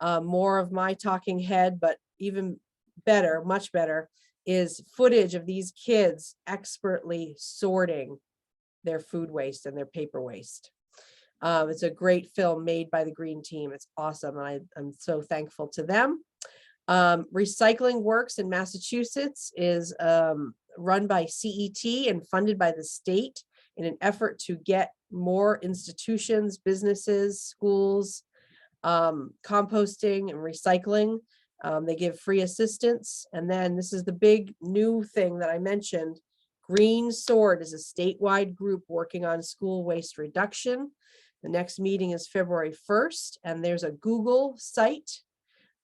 More of my talking head, but even better, much better, is footage of these kids expertly sorting their food waste and their paper waste. It's a great film made by the Green Team. It's awesome, and I'm so thankful to them. Recycling Works in Massachusetts is run by CET and funded by the state in an effort to get more institutions, businesses, schools, composting and recycling. They give free assistance. And then this is the big new thing that I mentioned. Green Sword is a statewide group working on school waste reduction. The next meeting is February 1st, and there's a Google site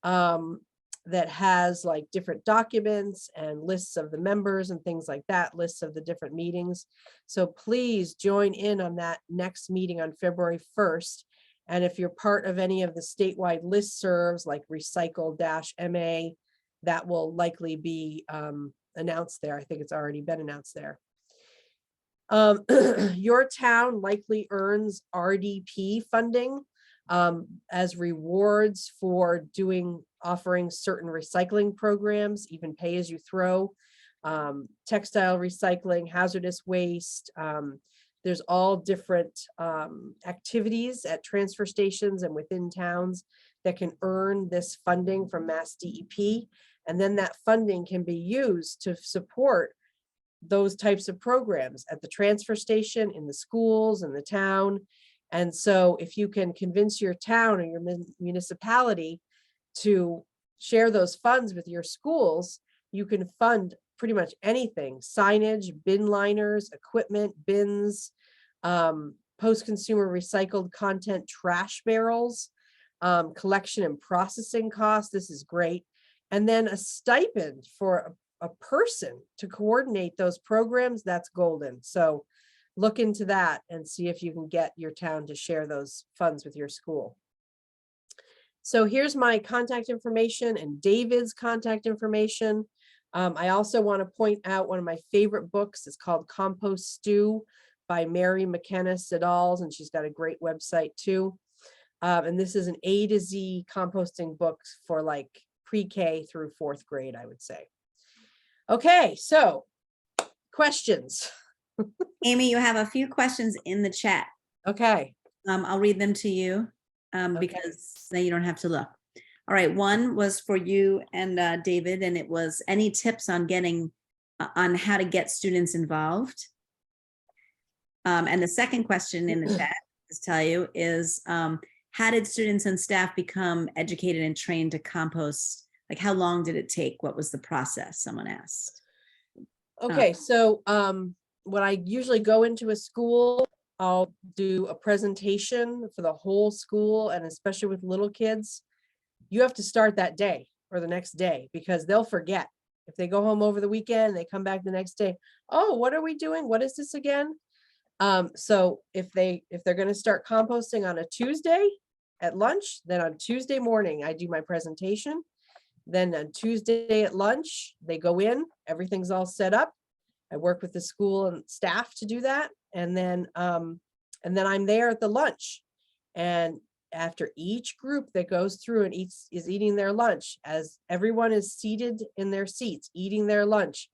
that has like different documents and lists of the members and things like that, lists of the different meetings. So please join in on that next meeting on February 1st. And if you're part of any of the statewide listservs like Recycle-MA, that will likely be announced there. I think it's already been announced there. Your town likely earns RDP funding as rewards for offering certain recycling programs, even pay as you throw, textile recycling, hazardous waste. There's all different activities at transfer stations and within towns that can earn this funding from Mass DEP. And then that funding can be used to support those types of programs at the transfer station, in the schools, in the town. And so if you can convince your town or your municipality to share those funds with your schools, you can fund pretty much anything: signage, bin liners, equipment, bins, post-consumer recycled content, trash barrels, collection and processing costs. This is great. And then a stipend for a person to coordinate those programs. That's golden. So look into that and see if you can get your town to share those funds with your school. So here's my contact information and David's contact information. I also want to point out one of my favorite books. It's called Compost Stew by Mary McKenna Siddals, and she's got a great website too. And this is an A to Z composting book for like pre-K through 4th grade, I would say. Okay, so questions. Amy, you have a few questions in the chat. Okay. I'll read them to you because then you don't have to look. All right, one was for you and David, and it was any tips on on how to get students involved. And the second question in the chat, to tell you, is how did students and staff become educated and trained to compost? Like, how long did it take? What was the process? Someone asked. Okay, so when I usually go into a school, I'll do a presentation for the whole school, and especially with little kids, you have to start that day or the next day because they'll forget. If they go home over the weekend, they come back the next day. Oh, what are we doing? What is this again? So if they're going to start composting on a Tuesday at lunch, then on Tuesday morning, I do my presentation. Then on Tuesday at lunch, they go in, everything's all set up. I work with the school and staff to do that. And then I'm there at the lunch. And after each group that goes through and is eating their lunch, as everyone is seated in their seats, eating their lunch,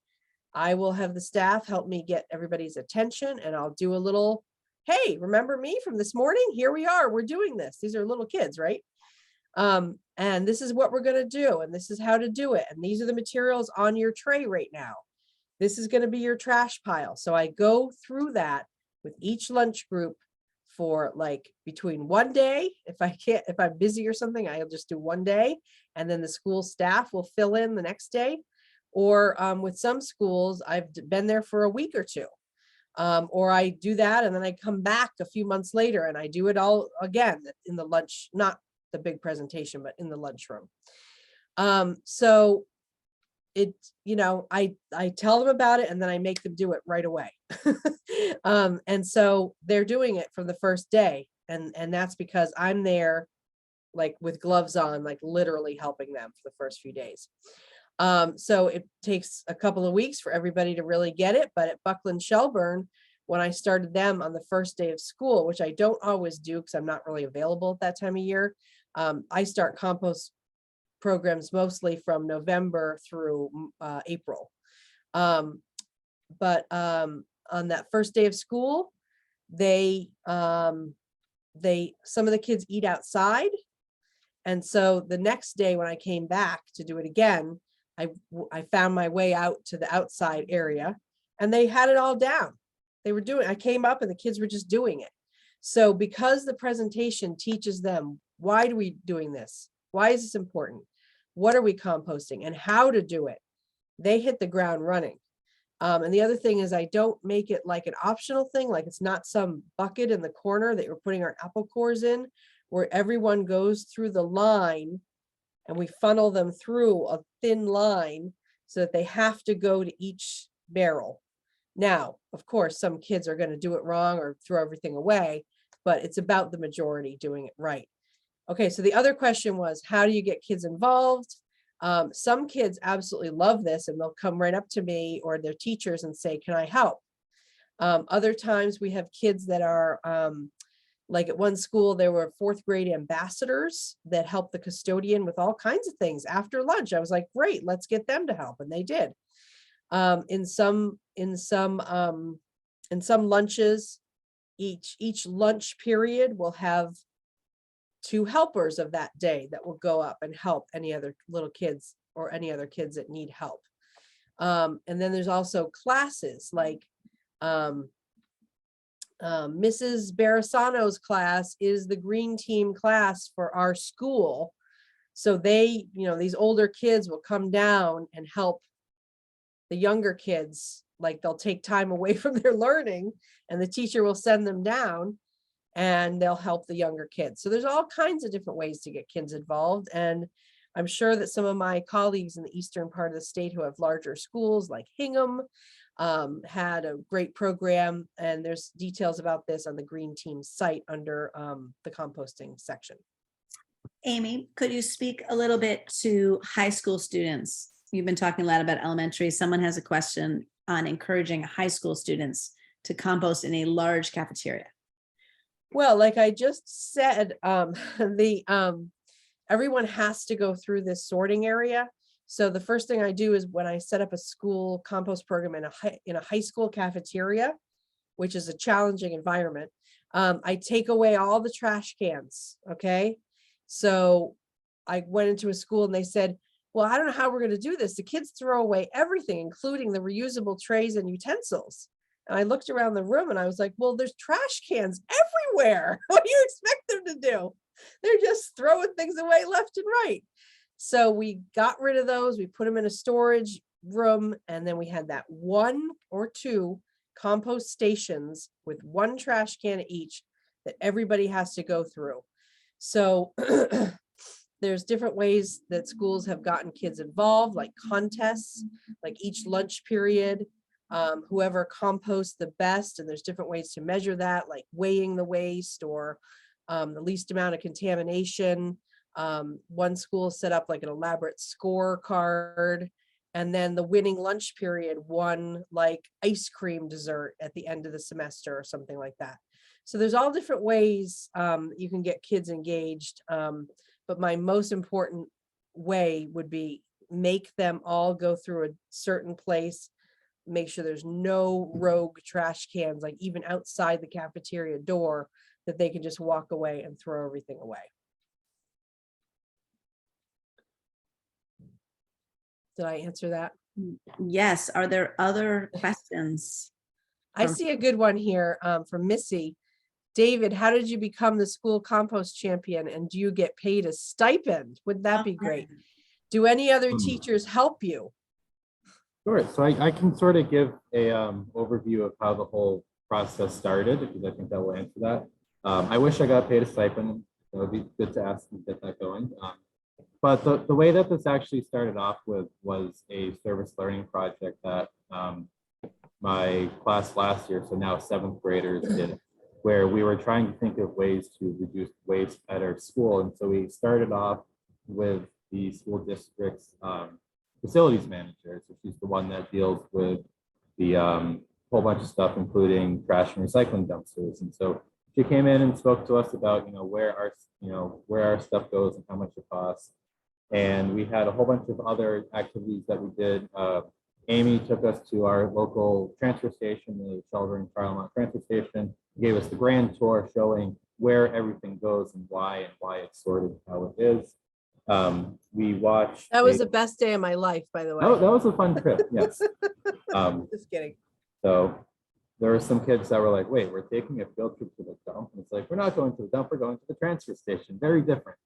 I will have the staff help me get everybody's attention, and I'll do a little, hey, remember me from this morning? Here we are, we're doing this. These are little kids, right? And this is what we're going to do, and this is how to do it. And these are the materials on your tray right now. This is going to be your trash pile. So I go through that with each lunch group for like between one day. If I'm busy or something, I'll just do one day, and then the school staff will fill in the next day. Or with some schools, I've been there for a week or two. Or I do that and then I come back a few months later and I do it all again in the lunch, not the big presentation, but in the lunchroom. So it, I tell them about it and then I make them do it right away. And so they're doing it from the first day. And that's because I'm there like with gloves on, like literally helping them for the first few days. So it takes a couple of weeks for everybody to really get it. But at Buckland Shelburne, when I started them on the first day of school, which I don't always do because I'm not really available at that time of year, I start compost programs mostly from November through April. On that first day of school, some of the kids eat outside. And so the next day when I came back to do it again, I found my way out to the outside area and they had it all down. I came up and the kids were just doing it. So because the presentation teaches them, why are we doing this? Why is this important? What are we composting and how to do it? They hit the ground running. And the other thing is I don't make it like an optional thing, like it's not some bucket in the corner that you're putting our apple cores in, where everyone goes through the line and we funnel them through a thin line so that they have to go to each barrel. Now, of course, some kids are going to do it wrong or throw everything away, but it's about the majority doing it right. Okay, so the other question was, how do you get kids involved? Some kids absolutely love this and they'll come right up to me or their teachers and say, can I help? Other times we have kids that are, like at one school, there were 4th grade ambassadors that helped the custodian with all kinds of things after lunch. I was like, great, let's get them to help. And they did. In some lunches, each lunch period will have 2 helpers of that day that will go up and help any other little kids or any other kids that need help. And then there's also classes like Mrs. Barisano's class is the green team class for our school. So they, these older kids will come down and help the younger kids. Like they'll take time away from their learning and the teacher will send them down and they'll help the younger kids. So there's all kinds of different ways to get kids involved. And I'm sure that some of my colleagues in the eastern part of the state who have larger schools like Hingham had a great program, and there's details about this on the Green Team site under the composting section. Amy, could you speak a little bit to high school students? You've been talking a lot about elementary. Someone has a question on encouraging high school students to compost in a large cafeteria. Well, like I just said, everyone has to go through this sorting area. So the first thing I do is when I set up a school compost program in a high school cafeteria, which is a challenging environment, I take away all the trash cans. Okay. So I went into a school and they said, well, I don't know how we're going to do this. The kids throw away everything, including the reusable trays and utensils. And I looked around the room and I was like, well, there's trash cans everywhere. What do you expect them to do? They're just throwing things away left and right. So we got rid of those. We put them in a storage room. And then we had that 1 or 2 compost stations with 1 trash can each that everybody has to go through. So there's different ways that schools have gotten kids involved, like contests, like each lunch period, whoever composts the best. And there's different ways to measure that, like weighing the waste or the least amount of contamination. One school set up like an elaborate scorecard, and then the winning lunch period won like ice cream dessert at the end of the semester or something like that. So there's all different ways you can get kids engaged. But my most important way would be make them all go through a certain place, make sure there's no rogue trash cans, like even outside the cafeteria door, that they can just walk away and throw everything away. Did I answer that? Yes. Are there other questions? I see a good one here from Missy. David, how did you become the school compost champion, and do you get paid a stipend? Would that be great? Do any other teachers help you? Sure. So I can sort of give a overview of how the whole process started, because I think that will answer that. I wish I got paid a stipend. It would be good to ask and get that going. But the way that this actually started off with was a service learning project that my class last year, so now 7th graders, did, where we were trying to think of ways to reduce waste at our school. And so we started off with the school district's facilities manager. So she's the one that deals with the whole bunch of stuff, including trash and recycling dumpsters. And so she came in and spoke to us about, where our stuff goes and how much it costs. And we had a whole bunch of other activities that we did. Amy took us to our local transfer station, the Shelburne and Charlemont transfer station, gave us the grand tour showing where everything goes and why it's sorted how it is. We watched. That was the best day of my life, by the way. Oh, that was a fun trip. Yes. Just kidding. So there were some kids that were like, wait, we're taking a field trip to the dump. And it's like, we're not going to the dump, we're going to the transfer station. Very different.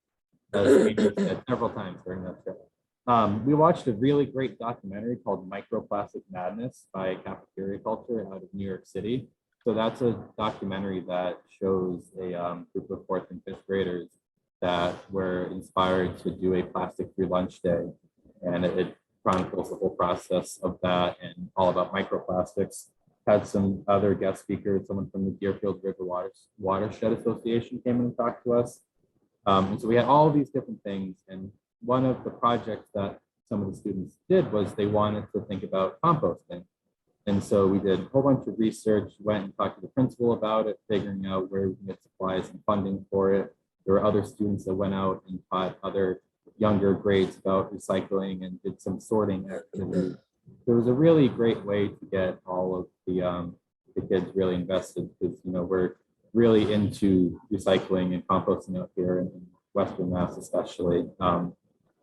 As Amy said several times during that trip. We watched a really great documentary called Microplastic Madness by Cafeteria Culture out of New York City. So that's a documentary that shows a group of 4th and 5th graders that were inspired to do a plastic-free lunch day. And it chronicles the whole process of that and all about microplastics. Had some other guest speakers, someone from the Deerfield River Watershed Association came in and talked to us. And so we had all these different things. And one of the projects that some of the students did was they wanted to think about composting. And so we did a whole bunch of research, went and talked to the principal about it, figuring out where we can get supplies and funding for it. There were other students that went out and taught other younger grades about recycling and did some sorting activities. It was a really great way to get all of the kids really invested, because we're really into recycling and composting out here in Western Mass, especially.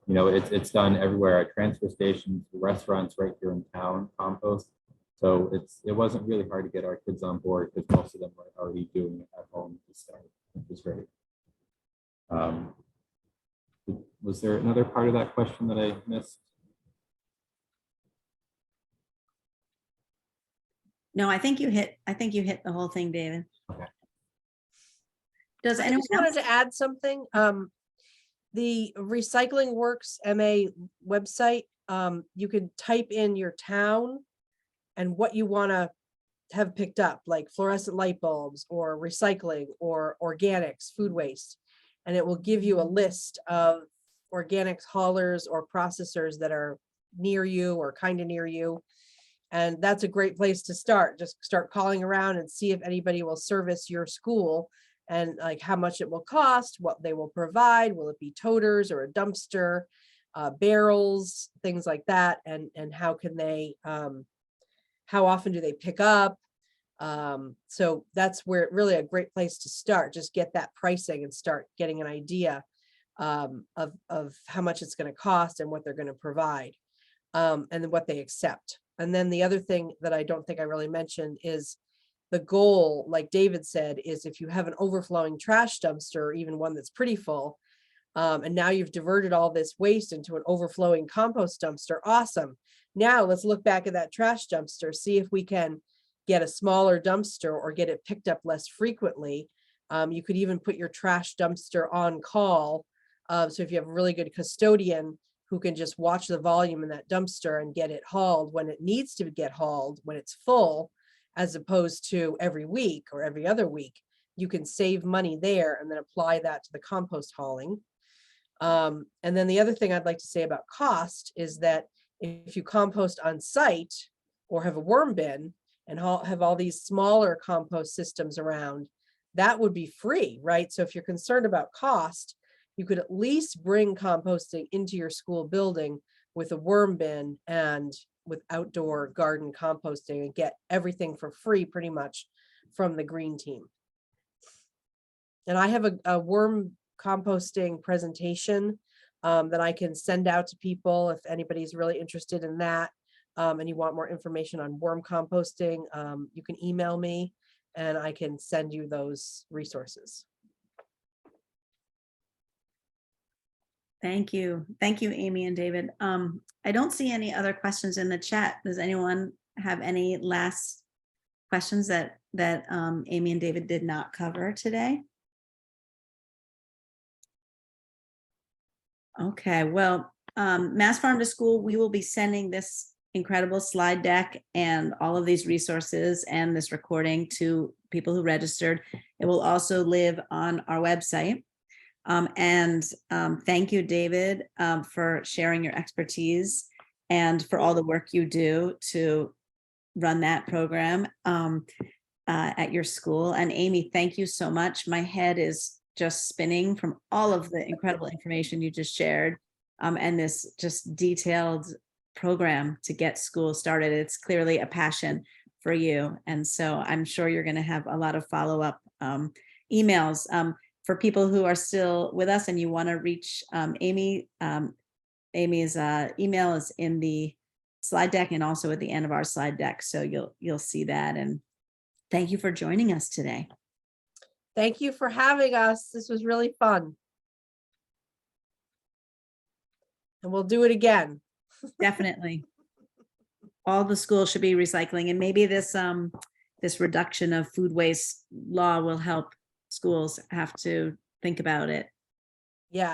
It's done everywhere at transfer stations, restaurants right here in town compost. So it wasn't really hard to get our kids on board, because most of them were already doing it at home to start, which was great. Was there another part of that question that I missed? No, I think you hit the whole thing, David. Okay. Does I anyone just wanted else? to add something. The Recycling Works MA website, you could type in your town and what you want to have picked up, like fluorescent light bulbs or recycling or organics, food waste. And it will give you a list of organics haulers or processors that are near you or kind of near you. And that's a great place to start. Just start calling around and see if anybody will service your school, and like how much it will cost, what they will provide. Will it be toters or a dumpster, barrels, things like that? And how can they, how often do they pick up? So that's where really a great place to start. Just get that pricing and start getting an idea of how much it's going to cost and what they're going to provide, and then what they accept. And then the other thing that I don't think I really mentioned is the goal, like David said, is if you have an overflowing trash dumpster, or even one that's pretty full, and now you've diverted all this waste into an overflowing compost dumpster, awesome. Now let's look back at that trash dumpster, see if we can get a smaller dumpster or get it picked up less frequently. You could even put your trash dumpster on call. So if you have a really good custodian who can just watch the volume in that dumpster and get it hauled when it needs to get hauled, when it's full, as opposed to every week or every other week, you can save money there and then apply that to the compost hauling. And then the other thing I'd like to say about cost is that if you compost on site or have a worm bin and have all these smaller compost systems around, that would be free, right? So if you're concerned about cost, you could at least bring composting into your school building with a worm bin and with outdoor garden composting, and get everything for free pretty much from the green team. And I have a worm composting presentation that I can send out to people if anybody's really interested in that, and you want more information on worm composting. You can email me and I can send you those resources. Thank you. Thank you, Amy and David. I don't see any other questions in the chat. Does anyone have any last questions that Amy and David did not cover today? Okay, well, Mass Farm to School, we will be sending this incredible slide deck and all of these resources and this recording to people who registered. It will also live on our website. Thank you, David, for sharing your expertise and for all the work you do to run that program at your school. And Amy, thank you so much. My head is just spinning from all of the incredible information you just shared, and this just detailed program to get school started. It's clearly a passion for you. And so I'm sure you're going to have a lot of follow-up emails. For people who are still with us and you want to reach Amy, Amy's email is in the slide deck and also at the end of our slide deck. So you'll see that. And thank you for joining us today. Thank you for having us. This was really fun. And we'll do it again. Definitely. All the schools should be recycling, and maybe this this reduction of food waste law will help schools have to think about it